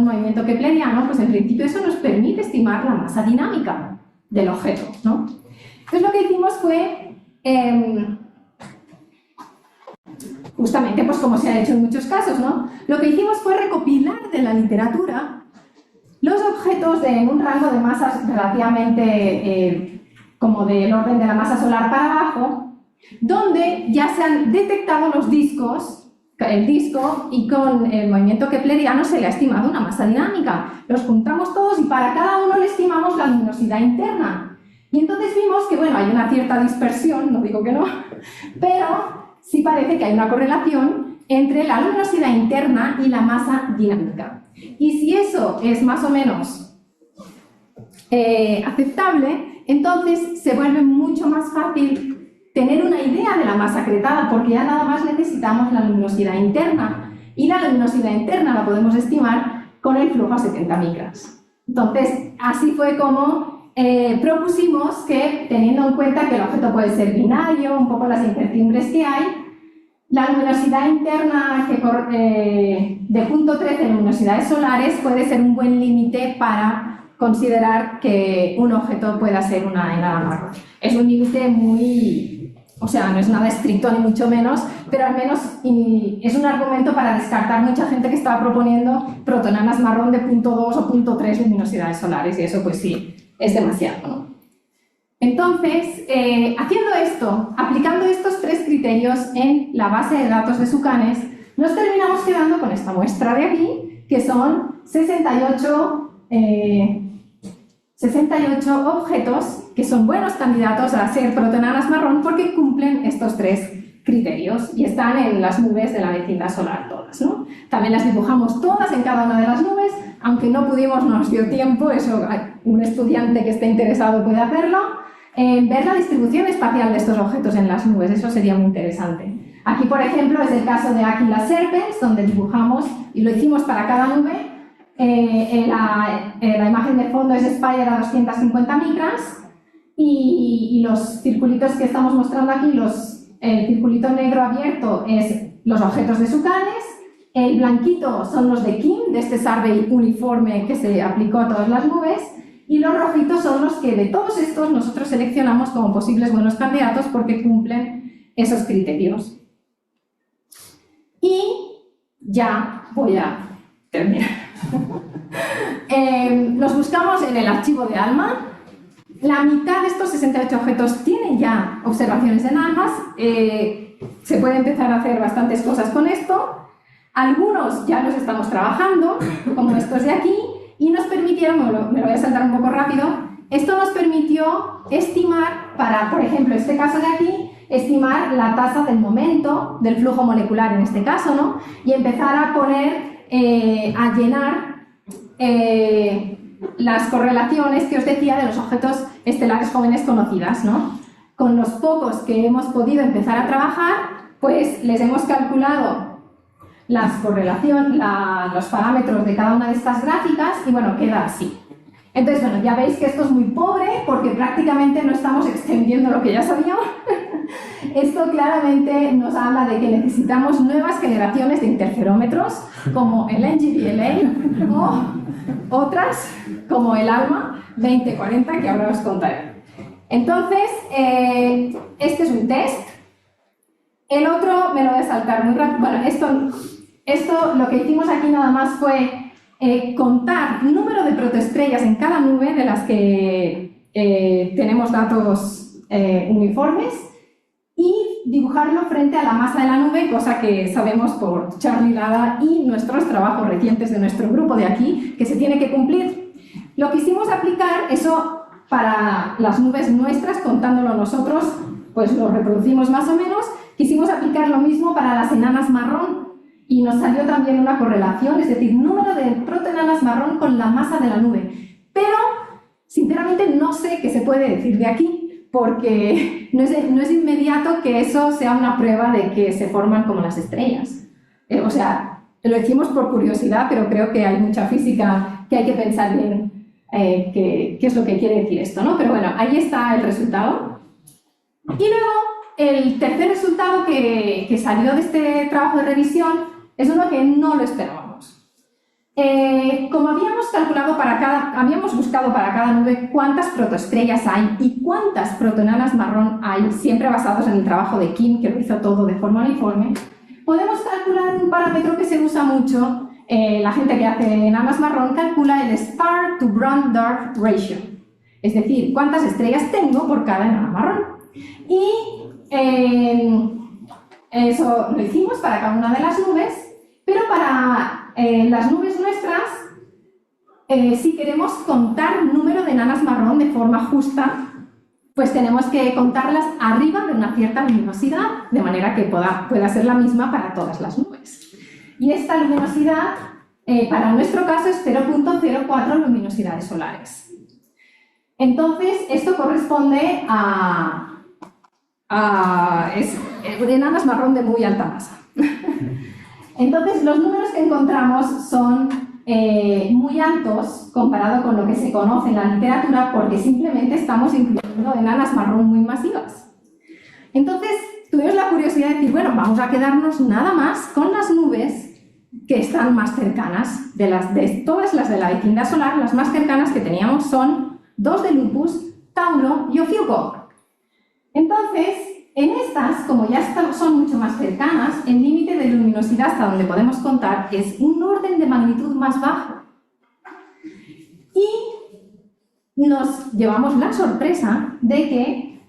movimiento kepleriano, pues en principio eso nos permite estimar la masa dinámica del objeto, ¿no? Entonces lo que hicimos fue, justamente pues como se ha hecho en muchos casos, ¿no? Lo que hicimos fue recopilar de la literatura los objetos en un rango de masas relativamente como del orden de la masa solar para abajo, donde ya se han detectado los discos, el disco, y con el movimiento kepleriano se le ha estimado una masa dinámica. Los juntamos todos y para cada uno le estimamos la luminosidad interna. Y entonces vimos que, bueno, hay una cierta dispersión, no digo que no, pero sí parece que hay una correlación entre la luminosidad interna y la masa dinámica. Y si eso es más o menos aceptable, entonces se vuelve mucho más fácil tener una idea de la masa acretada, porque ya nada más necesitamos la luminosidad interna, y la luminosidad interna la podemos estimar con el flujo a 70 micras. Entonces, así fue como propusimos que, teniendo en cuenta que el objeto puede ser binario, un poco las incertidumbres que hay, la luminosidad interna de 0.13 en luminosidades solares puede ser un buen límite para considerar que un objeto pueda ser una enana marrón. Es un límite muy... O sea, no es nada estricto ni mucho menos, pero al menos es un argumento para descartar mucha gente que estaba proponiendo protonanas marrón de 0.2 o 0.3 luminosidades solares, y eso pues sí, es demasiado, ¿no? Entonces, haciendo esto, aplicando estos tres criterios en la base de datos de Sucanes, nos terminamos quedando con esta muestra de aquí, que son 68 objetos que son buenos candidatos a ser protonanas marrón porque cumplen estos tres criterios y están en las nubes de la vecindad solar todas, ¿no? También las dibujamos todas en cada una de las nubes, aunque no pudimos, nos dio tiempo, eso un estudiante que esté interesado puede hacerlo, ver la distribución espacial de estos objetos en las nubes, eso sería muy interesante. Aquí, por ejemplo, es el caso de Aquila Serpens, donde dibujamos, y lo hicimos para cada nube, la imagen de fondo es Spire a 250 micras, y los circulitos que estamos mostrando aquí, el circulito negro abierto es los objetos de Sucanes, el blanquito son los de Kim, de este survey uniforme que se aplicó a todas las nubes, Y los rojitos son los que de todos estos nosotros seleccionamos como posibles buenos candidatos porque cumplen esos criterios. Y ya voy a terminar. Los buscamos en el archivo de ALMA. La mitad de estos 68 objetos tienen ya observaciones en ALMAS. Se puede empezar a hacer bastantes cosas con esto. Algunos ya los estamos trabajando, como estos de aquí, y nos permitieron, me lo voy a saltar un poco rápido, esto nos permitió estimar, para, por ejemplo, este caso de aquí, estimar la tasa del momento del flujo molecular en este caso, ¿no? Y empezar a poner, a llenar las correlaciones que os decía de los objetos estelares jóvenes conocidas, ¿no? Con los pocos que hemos podido empezar a trabajar, pues les hemos calculado las correlaciones, los parámetros de cada una de estas gráficas y bueno, queda así. Entonces, bueno, ya veis que esto es muy pobre porque prácticamente no estamos extendiendo lo que ya sabíamos. Esto claramente nos habla de que necesitamos nuevas generaciones de interferómetros como el NGVLA o otras como el ALMA 2040 que ahora os contaré. Entonces, este es un test. El otro me lo voy a saltar muy rápido. Bueno, esto lo que hicimos aquí nada más fue contar el número de protoestrellas en cada nube de las que tenemos datos uniformes y dibujarlo frente a la masa de la nube, cosa que sabemos por Charlie Lada y nuestros trabajos recientes de nuestro grupo de aquí, que se tiene que cumplir. Lo quisimos aplicar eso para las nubes nuestras, contándolo nosotros, pues lo reproducimos más o menos. Quisimos aplicar lo mismo para las enanas marrón y nos salió también una correlación, es decir, número de protoenanas marrón con la masa de la nube. Pero, sinceramente, no sé qué se puede decir de aquí, porque no es inmediato que eso sea una prueba de que se forman como las estrellas. O sea, lo decimos por curiosidad, pero creo que hay mucha física que hay que pensar bien qué es lo que quiere decir esto, ¿no? Pero bueno, ahí está el resultado. Y luego, el tercer resultado que salió de este trabajo de revisión es uno que no lo esperábamos. Como habíamos buscado para cada nube cuántas protoestrellas hay y cuántas protoenanas marrón hay, siempre basados en el trabajo de Kim, que lo hizo todo de forma uniforme, podemos calcular un parámetro que se usa mucho. La gente que hace enanas marrón calcula el Star to Brown Dwarf Ratio, es decir, cuántas estrellas tengo por cada enana marrón. Y eso lo hicimos para cada una de las nubes, pero para las nubes nuestras, si queremos contar número de enanas marrón de forma justa, pues tenemos que contarlas arriba de una cierta luminosidad, de manera que pueda ser la misma para todas las nubes. Y esta luminosidad, para nuestro caso, es 0.04 luminosidades solares. Entonces, esto corresponde a enanas marrón de muy alta masa. Entonces, los números que encontramos son muy altos comparado con lo que se conoce en la literatura porque simplemente estamos incluyendo enanas marrón muy masivas. Entonces, tuvimos la curiosidad de decir, bueno, vamos a quedarnos nada más con las nubes que están más cercanas. De todas las de la vecindad solar, las más cercanas que teníamos son 2 de Lupus, Tauro y Ofiuco. Entonces, en estas, como ya son mucho más cercanas, el límite de luminosidad hasta donde podemos contar es un orden de magnitud más bajo. Y nos llevamos la sorpresa de que,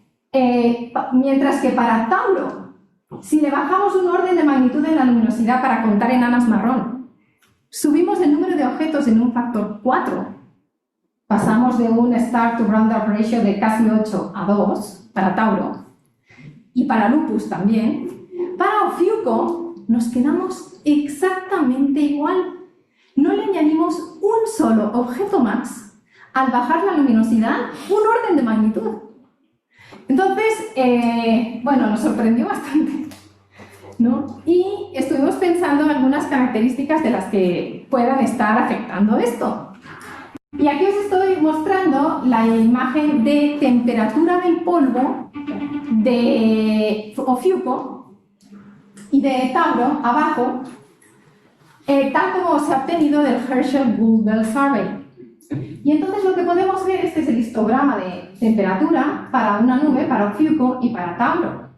mientras que para Tauro, si le bajamos un orden de magnitud en la luminosidad para contar enanas marrón, subimos el número de objetos en un factor 4, pasamos de un Star to Brown Dwarf Ratio de casi 8 a 2 para Tauro, y para Lupus también. Para Ofiuco nos quedamos exactamente igual. No le añadimos un solo objeto más al bajar la luminosidad, un orden de magnitud. Entonces, bueno, nos sorprendió bastante, ¿no? Y estuvimos pensando en algunas características de las que puedan estar afectando esto. Y aquí os estoy mostrando la imagen de temperatura del polvo de Ofiuco y de Tauro abajo, tal como se ha obtenido del Herschel Gould Bell Survey. Y entonces lo que podemos ver, este es el histograma de temperatura para una nube, para Ofiuco y para Tauro.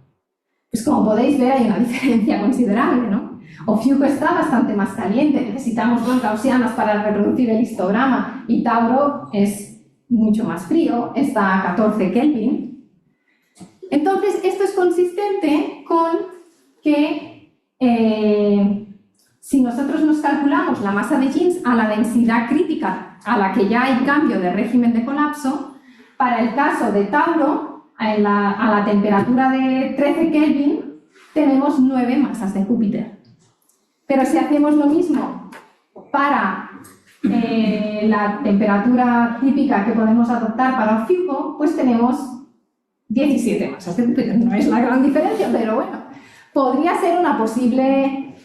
Pues como podéis ver hay una diferencia considerable, ¿no? Ofiuco está bastante más caliente, necesitamos 2 gaussianos para reproducir el histograma, y Tauro es mucho más frío, está a 14 Kelvin. Entonces, esto es consistente con que si nosotros nos calculamos la masa de jeans a la densidad crítica a la que ya hay cambio de régimen de colapso, para el caso de Tauro, a la temperatura de 13 Kelvin, tenemos 9 masas de Júpiter. Pero si hacemos lo mismo para la temperatura típica que podemos adoptar para Ofiuco, pues tenemos 17 masas de Júpiter. No es la gran diferencia, pero bueno, podría ser una posible...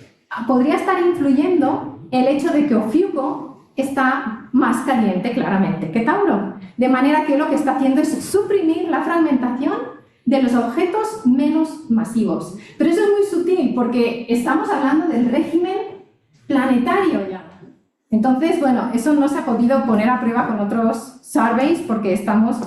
Podría estar influyendo el hecho de que Ofiuco está más caliente claramente que Tauro, de manera que lo que está haciendo es suprimir la fragmentación de los objetos menos masivos. Pero eso es muy sutil porque estamos hablando del régimen planetario ya. Entonces, bueno, eso no se ha podido poner a prueba con otros surveys porque estamos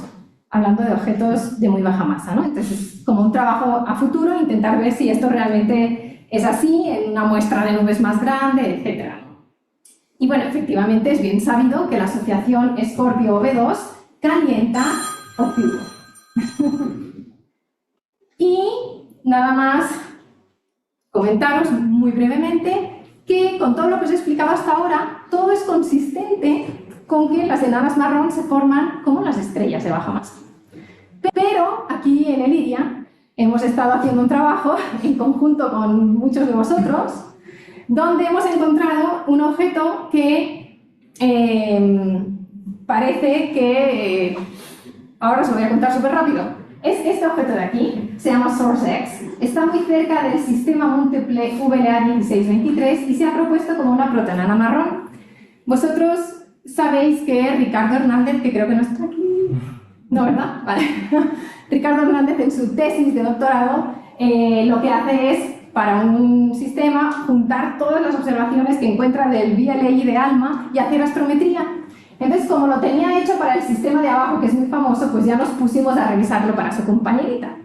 hablando de objetos de muy baja masa, ¿no? Entonces, es como un trabajo a futuro, intentar ver si esto realmente es así en una muestra de nubes más grande, etc. Y bueno, efectivamente es bien sabido que la asociación Scorpio-V2 calienta Ofiuco. Y nada más comentaros muy brevemente que con todo lo que os he explicado hasta ahora, todo es consistente con que las enanas marrón se forman como las estrellas de baja masa. Pero aquí en Eliria hemos estado haciendo un trabajo en conjunto con muchos de vosotros, donde hemos encontrado un objeto que parece que... ahora os lo voy a contar súper rápido. Es este objeto de aquí, se llama Source-X, está muy cerca del sistema múltiple VLA1623 y se ha propuesto como una protoenana marrón. Vosotros sabéis que Ricardo Hernández, que creo que no está aquí... No, ¿verdad? Vale. Ricardo Hernández en su tesis de doctorado lo que hace es, para un sistema, juntar todas las observaciones que encuentra del VLI de ALMA y hacer astrometría. Entonces, como lo tenía hecho para el sistema de abajo, que es muy famoso, pues ya nos pusimos a revisarlo para su compañerita.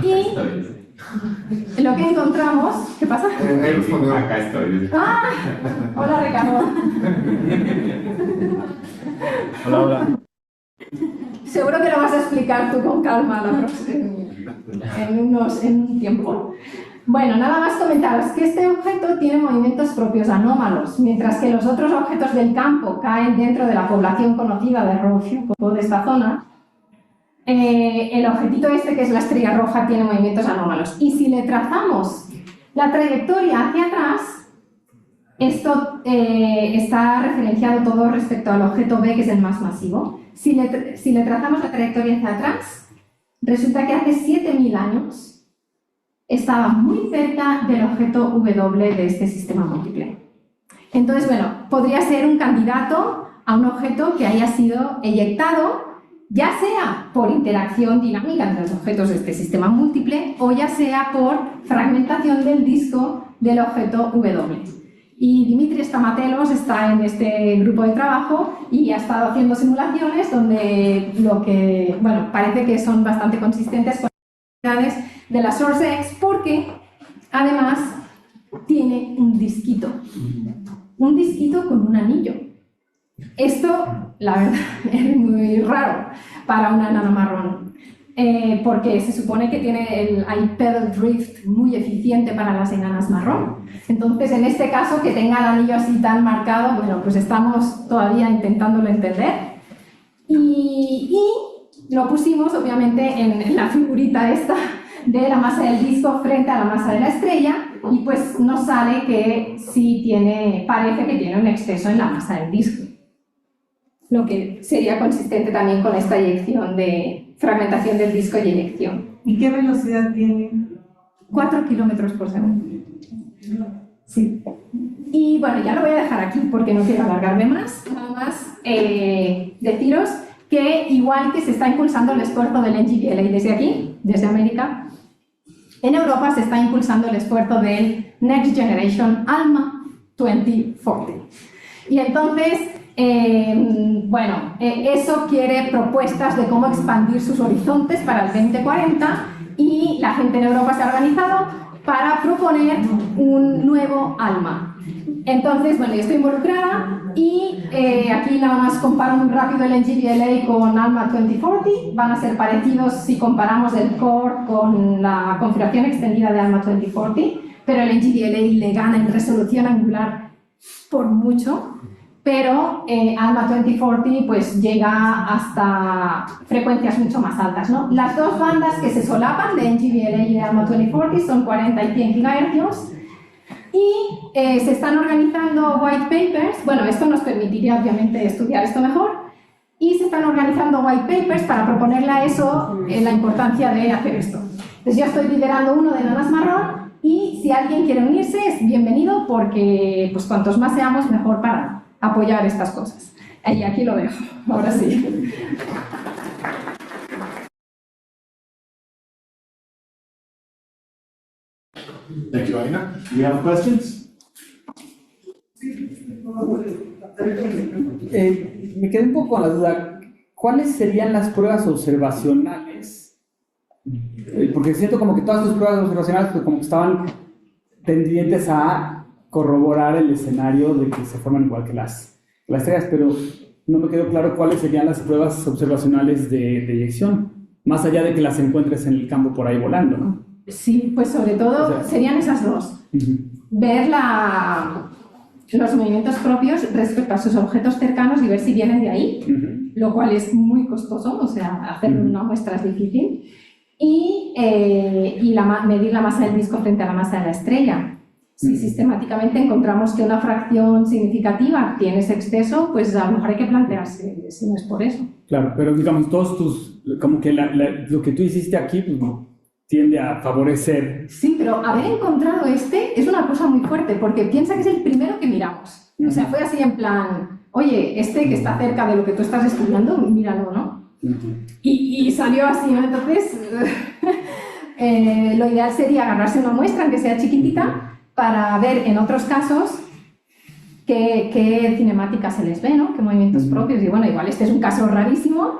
Y lo que encontramos... ¿Qué pasa? Acá estoy. ¡Ah! Hola, Ricardo. Hola, hola. Seguro que lo vas a explicar tú con calma en un tiempo. Bueno, nada más comentaros que este objeto tiene movimientos propios anómalos, mientras que los otros objetos del campo caen dentro de la población conocida de Ofiuco de esta zona. El objetito este, que es la estrella roja, tiene movimientos anómalos. Y si le trazamos la trayectoria hacia atrás, esto está referenciado todo respecto al objeto B, que es el más masivo. Si le trazamos la trayectoria hacia atrás, resulta que hace 7.000 años estaba muy cerca del objeto W de este sistema múltiple. Entonces, bueno, podría ser un candidato a un objeto que haya sido eyectado, ya sea por interacción dinámica entre los objetos de este sistema múltiple o ya sea por fragmentación del disco del objeto W. Y Dimitris Stamatelos está en este grupo de trabajo y ha estado haciendo simulaciones donde parece que son bastante consistentes con las unidades de la Source-X, porque además tiene un disquito con un anillo. Esto, la verdad, es muy raro para una enana marrón, porque se supone que hay pedal drift muy eficiente para las enanas marrón. Entonces, en este caso, que tenga el anillo así tan marcado, bueno, pues estamos todavía intentándolo entender. Y lo pusimos, obviamente, en la figurita esta de la masa del disco frente a la masa de la estrella, y pues nos sale que sí parece que tiene un exceso en la masa del disco, lo que sería consistente también con esta eyección de fragmentación del disco y eyección. ¿Y qué velocidad tiene? 4 kilómetros por segundo. Sí. Y bueno, ya lo voy a dejar aquí porque no quiero alargarme más. Nada más deciros que igual que se está impulsando el esfuerzo del NGVLA desde aquí, desde América, en Europa se está impulsando el esfuerzo del Next Generation ALMA 2040. Y entonces Eso quiere propuestas de cómo expandir sus horizontes para el 2040 y la gente en Europa se ha organizado para proponer un nuevo ALMA. Entonces, bueno, yo estoy involucrada y aquí nada más comparo muy rápido el NGVLA con ALMA 2040. Van a ser parecidos si comparamos el core con la configuración extendida de ALMA 2040, pero el NGVLA le gana en resolución angular por mucho. Pero ALMA 2040 pues llega hasta frecuencias mucho más altas, ¿no? Las dos bandas que se solapan de NGVLA y de ALMA 2040 son 40 y 100 GHz y se están organizando white papers. Bueno, esto nos permitiría obviamente estudiar esto mejor y se están organizando white papers para proponerle a ESO la importancia de hacer esto. Entonces yo estoy liderando uno de nanas marrón y si alguien quiere unirse es bienvenido porque pues cuantos más seamos mejor para apoyar estas cosas. Y aquí lo dejo, ahora sí. Thank you, Aina. Do you have questions? Me quedé un poco con la duda. ¿Cuáles serían las pruebas observacionales? Porque siento como que todas tus pruebas observacionales pues, como que estaban tendientes a corroborar el escenario de que se forman igual que las estrellas, pero no me quedó claro cuáles serían las pruebas observacionales de eyección, más allá de que las encuentres en el campo por ahí volando, ¿no? Sí, pues sobre todo serían esas dos. Ver los movimientos propios respecto a sus objetos cercanos y ver si vienen de ahí, lo cual es muy costoso, o sea, hacerlo en una muestra es difícil, y medir la masa del disco frente a la masa de la estrella. Si sistemáticamente encontramos que una fracción significativa tiene ese exceso, pues a lo mejor hay que plantearse si no es por eso. Claro, pero digamos, todos como que lo que tú hiciste aquí pues, tiende a favorecer. Sí, pero haber encontrado este es una cosa muy fuerte, porque piensa que es el primero que miramos. O sea, fue así en plan, oye, este que está cerca de lo que tú estás estudiando, míralo, ¿no? Y salió así, ¿no? Entonces, lo ideal sería agarrarse una muestra, aunque sea chiquitita, para ver en otros casos qué cinemáticas se les ve, ¿no? Qué movimientos propios. Y bueno, igual este es un caso rarísimo,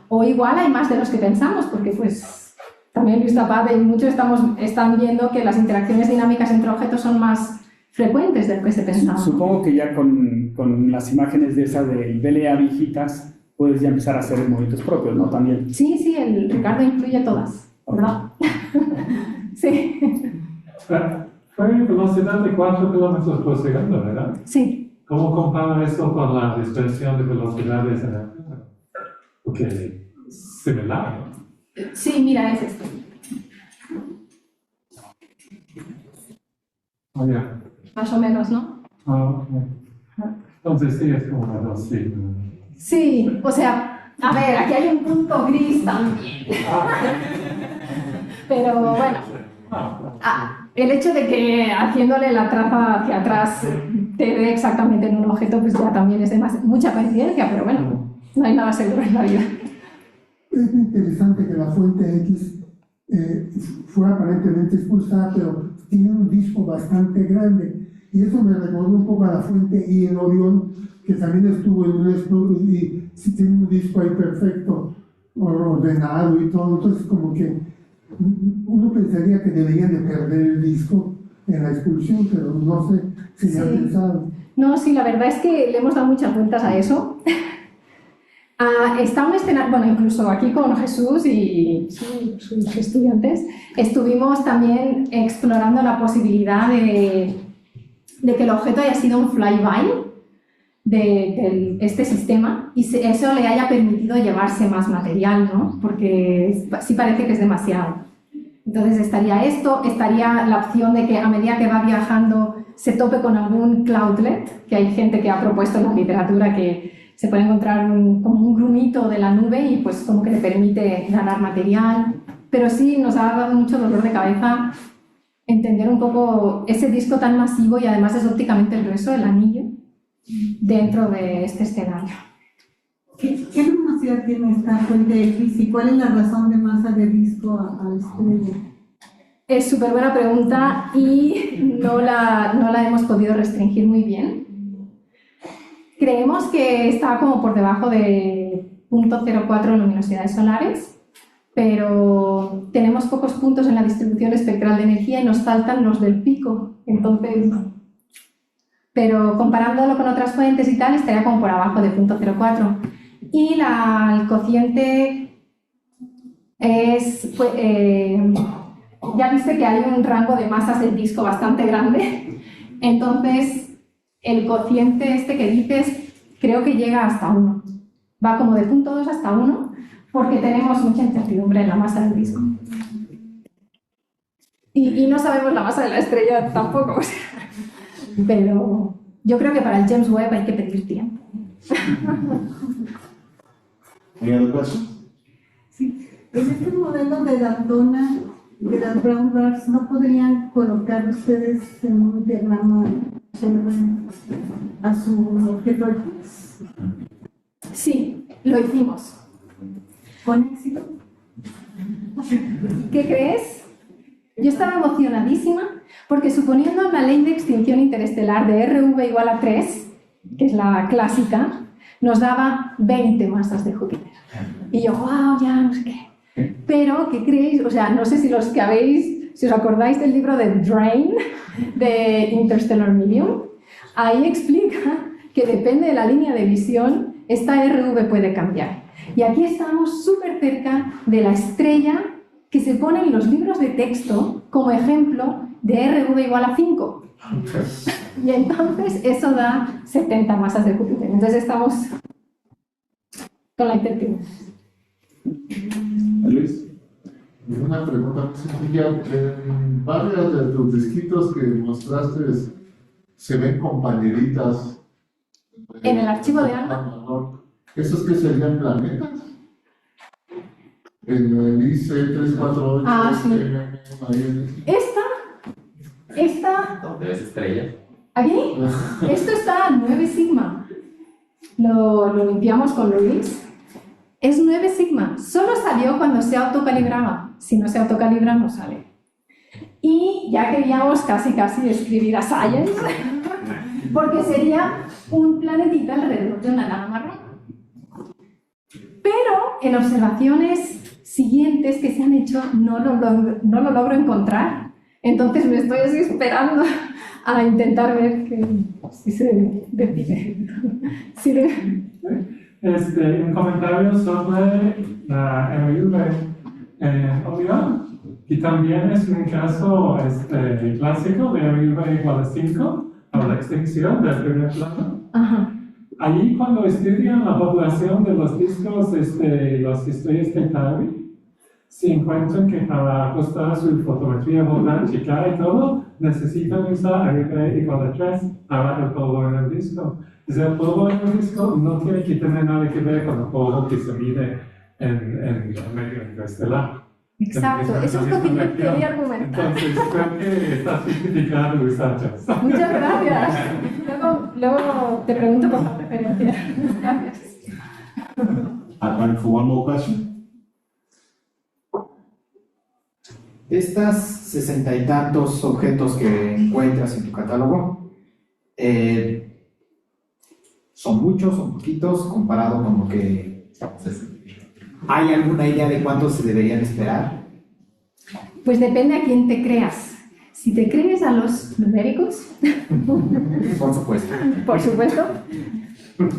o igual hay más de los que pensamos, porque pues también Luis Tapade y muchos están viendo que las interacciones dinámicas entre objetos son más frecuentes de lo que se pensaba. Supongo que ya con las imágenes de esas del VLA viejitas puedes ya empezar a hacer movimientos propios, ¿no? También. Sí, el Ricardo incluye todas, ¿verdad? Sí. Fue velocidad de 4 kilómetros por segundo, ¿verdad? Sí. ¿Cómo compara eso con la dispersión de velocidades en el tiempo? Porque es similar, ¿no? Sí, mira, es esto. Ya. Más o menos, ¿no? Ok. Entonces sí, es como una dos, sí. Sí, o sea, a ver, aquí hay un punto gris también. Pero bueno, el hecho de que haciéndole la traza hacia atrás te dé exactamente en un objeto, pues ya también es mucha coincidencia, pero bueno, no hay nada seguro en la vida. Es interesante que la fuente X fue aparentemente expulsada, pero tiene un disco bastante grande. Y eso me recordó un poco a la fuente Y en Orión, que también estuvo en un estudio y sí tiene un disco ahí perfecto, ordenado y todo. Entonces, como que uno pensaría que deberían de perder el disco en la expulsión, pero no sé si ya han pensado. No, sí, la verdad es que le hemos dado muchas vueltas a eso. Está un escenario, bueno, incluso aquí con Jesús y sus estudiantes, estuvimos también explorando la posibilidad de que el objeto haya sido un flyby de este sistema y eso le haya permitido llevarse más material, ¿no? Porque sí parece que es demasiado. Entonces estaría esto, estaría la opción de que a medida que va viajando se tope con algún cloudlet, que hay gente que ha propuesto en la literatura que se puede encontrar como un grumito de la nube y pues como que le permite ganar material. Pero sí nos ha dado mucho dolor de cabeza entender un poco ese disco tan masivo y además es ópticamente grueso, el anillo, dentro de este escenario. ¿Qué luminosidad tiene esta fuente X y cuál es la razón de masa de disco a la estrella? Es súper buena pregunta y no la hemos podido restringir muy bien. Creemos que está como por debajo de 0.04 luminosidades solares, pero tenemos pocos puntos en la distribución espectral de energía y nos faltan los del pico. Entonces, pero comparándolo con otras fuentes y tal, estaría como por abajo de 0.04. Y el cociente es, ya viste que hay un rango de masas del disco bastante grande, entonces el cociente este que dices creo que llega hasta 1. Va como de 0.2 hasta 1, porque tenemos mucha incertidumbre en la masa del disco. Y no sabemos la masa de la estrella tampoco, o sea, pero yo creo que para el James Webb hay que pedir tiempo. Any other questions? Sí. En este modelo de Daltona, de las brown bars, ¿no podrían colocar ustedes en un diagrama a su objeto X? Sí, lo hicimos. ¿Con éxito? ¿Qué crees? Yo estaba emocionadísima porque suponiendo la ley de extinción interestelar de RV igual a 3, que es la clásica, nos daba 20 masas de Júpiter. Y yo, wow, ya no sé qué. Pero, ¿qué creéis? O sea, no sé si si os acordáis del libro de Drain, de Interstellar Medium, ahí explica que depende de la línea de visión, esta RV puede cambiar. Y aquí estamos súper cerca de la estrella que se pone en los libros de texto como ejemplo de RV igual a 5. Y entonces eso da 70 masas de Júpiter. Entonces estamos con la incertidumbre. Luis? Una pregunta muy sencilla. En varios de tus disquitos que mostraste se ven compañeritas. En el archivo de ALMA. ¿Esos qué serían planetas? En el IC348. Ah, sí. Ahí Esta, ¿Dónde ves estrellas? aquí, esto está a 9 sigma. Lo limpiamos con Luis. Es 9 sigma. Solo salió cuando se autocalibraba. Si no se autocalibra, no sale. Y ya queríamos casi escribir a Science, porque sería un planetita alrededor de una nana marrón. Pero en observaciones siguientes que se han hecho no lo logro encontrar. Entonces me estoy así esperando a intentar ver si se decide. Sí, Un comentario sobre la RV en Orión, y también es un caso clásico de RV igual a 5, a la extinción del primer plano. Ajá. Allí, cuando estudian la población de los discos, los estrellas de Tauri, se encuentran que para ajustar su fotometría voltaica y todo, necesitan usar RV igual a 3 para el polvo en el disco. O sea, el polvo en el disco no tiene que tener nada que ver con el polvo que se mide en el medio interestelar. Exacto, eso es lo que yo quería argumentar. Entonces, creo que está justificado usar tres. Muchas gracias. Luego te pregunto por la preferencia. Gracias. Time for one more question. Estas 60 y tantos objetos que encuentras en tu catálogo, ¿son muchos, son poquitos, comparado con lo que... ¿Hay alguna idea de cuántos se deberían esperar? Pues depende a quién te creas. Si te crees a los numéricos, Por supuesto. por supuesto,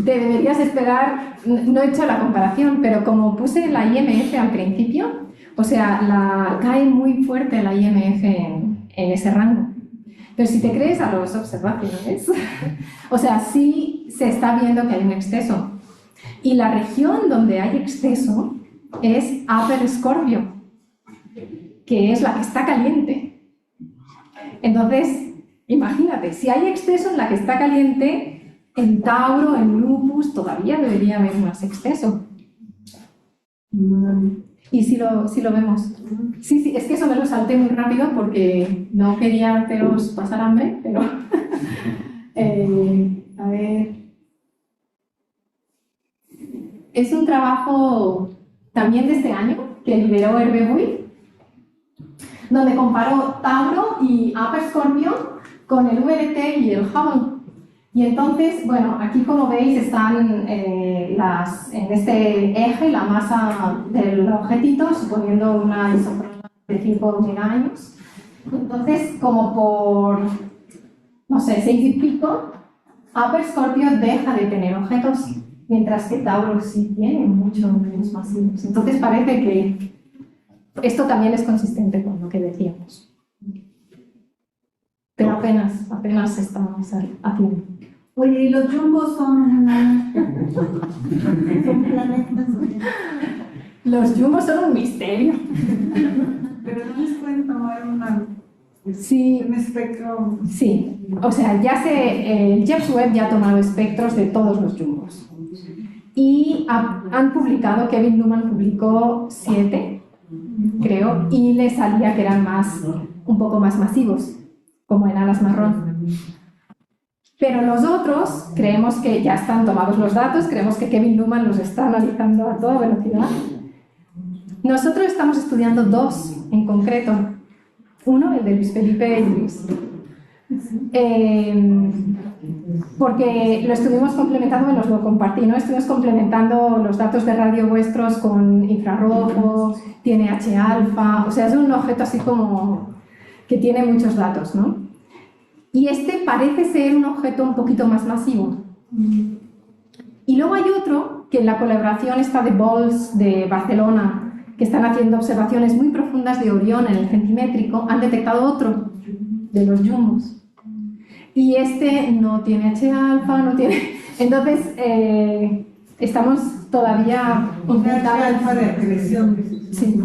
te deberías esperar, no he hecho la comparación, pero como puse la IMF al principio, o sea, cae muy fuerte la IMF en ese rango. Pero si te crees a los observaciones, o sea, sí se está viendo que hay un exceso. Y la región donde hay exceso es Upper Scorpio, que es la que está caliente. Entonces, imagínate, si hay exceso en la que está caliente, en Tauro, en Lupus, todavía debería haber más exceso. Y si lo vemos. Sí, es que eso me lo salté muy rápido porque no quería haceros pasar hambre, pero... a ver... Es un trabajo también de este año que liberó Hervé Buy, donde comparó Tauro y Upper Scorpio con el VLT y el Hubble. Y entonces, bueno, aquí como veis están en este eje la masa del objetito, suponiendo una isocrona de 5 megaaños. Entonces, como por, no sé, 6 y pico, Upper Scorpio deja de tener objetos, mientras que Tauro sí tiene muchos menos masivos. Entonces parece que esto también es consistente con lo que decíamos. Pero apenas estamos haciendo. Oye, ¿y los jumbos son planetas? Los jumbos son un misterio. Pero no les pueden tomar Sí, un espectro. sí. O sea, James Webb ya ha tomado espectros de todos los jumbos. Y han publicado, Kevin Newman publicó 7, creo, y le salía que eran un poco más masivos, como enanas marrón. Pero los otros, creemos que ya están tomados los datos, creemos que Kevin Newman los está analizando a toda velocidad. Nosotros estamos estudiando 2 en concreto. Uno, el de Luis Felipe Iris. Porque lo estuvimos complementando, nos lo compartí, ¿no? Estuvimos complementando los datos de radio vuestros con infrarrojo, tiene H-alfa, o sea, es un objeto así como que tiene muchos datos, ¿no? Y este parece ser un objeto un poquito más masivo. Y luego hay otro, que en la colaboración está de Bols de Barcelona, que están haciendo observaciones muy profundas de Orión en el centimétrico, han detectado otro de los jumbos. Y este no tiene H-alfa, no tiene... Entonces, estamos todavía Una alfa de acreción. Sí.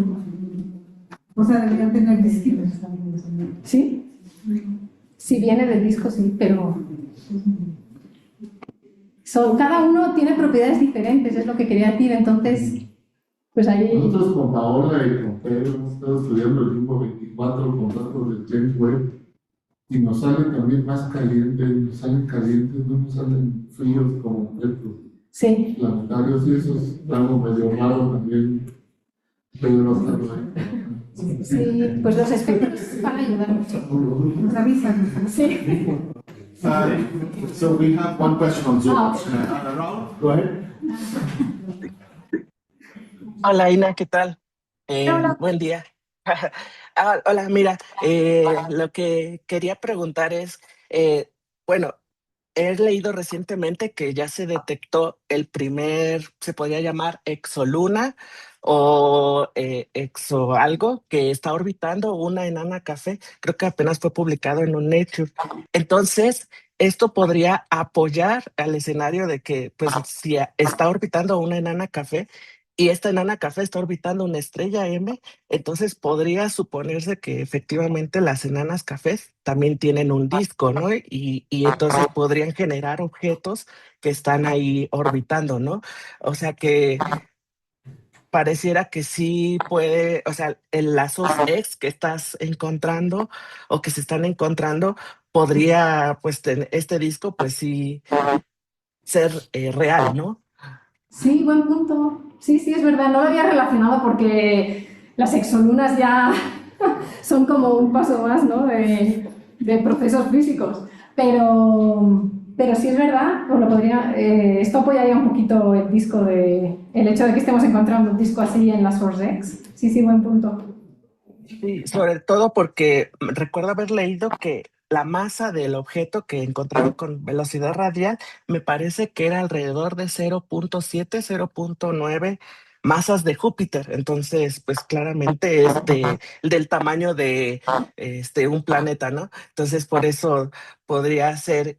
O sea, deberían tener disquitos. ¿Sí? Si viene del disco, sí, pero... cada uno tiene propiedades diferentes, es lo que quería decir, entonces... Pues ahí... Nosotros con Paola y con Pedro hemos estado estudiando el Jumbo 24 con datos de James Webb y nos salen también más calientes, nos salen calientes, no nos salen fríos como objetos Sí. planetarios, y eso es algo medio raro también. Pedro está ahí. Sí, pues los espectros van a ayudar mucho. Nos avisan. Sí. So we have one question on Zoom. Ah. Raul, go ahead. Hola, Ina, ¿qué tal? Hola. Buen día. Hola, mira, lo que quería preguntar es, bueno, he leído recientemente que ya se detectó el primer, se podría llamar exoluna o exo algo que está orbitando una enana café. Creo que apenas fue publicado en un Nature. Entonces, esto podría apoyar al escenario de que, pues, si está orbitando una enana café y esta enana café está orbitando una estrella M, entonces podría suponerse que efectivamente las enanas cafés también tienen un disco, ¿no? Y entonces podrían generar objetos que están ahí orbitando, ¿no? O sea que pareciera que sí puede, o sea, el lazos X que estás encontrando o que se están encontrando podría, pues, este disco, pues sí, ser real, ¿no? Sí, buen punto. Sí, sí, es verdad, no lo había relacionado porque las exolunas ya son como un paso más, ¿no? de procesos físicos. Pero sí es verdad, pues esto apoyaría un poquito el disco el hecho de que estemos encontrando un disco así en la Source X. Sí, sí, buen punto. Sí, sobre todo porque recuerdo haber leído que la masa del objeto que encontraron con velocidad radial me parece que era alrededor de 0.7, 0.9 masas de Júpiter. Entonces, pues claramente es del tamaño de un planeta, ¿no? Entonces, por eso podría ser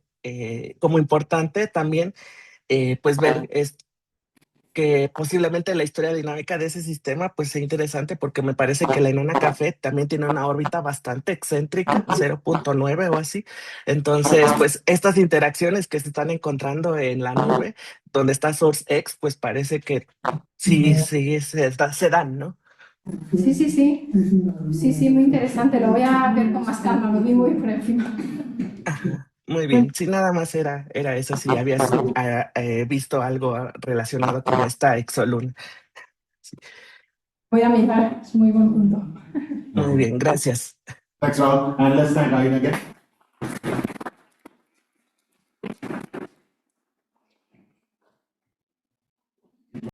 como importante también, pues ver que posiblemente la historia dinámica de ese sistema pues sea interesante, porque me parece que la enana café también tiene una órbita bastante excéntrica, 0.9 o así. Entonces, pues estas interacciones que se están encontrando en la nube, donde está Source X, pues parece que sí se dan, ¿no? Sí, sí, sí. Sí, sí, muy interesante. Lo voy a ver con más calma, lo vi muy por encima. Ajá, muy bien. Sí, nada más era eso, si habías visto algo relacionado con esta exoluna. Sí. Voy a mirar, es muy buen punto. Muy bien, gracias. Thanks, Raul. And let's thank Aina again.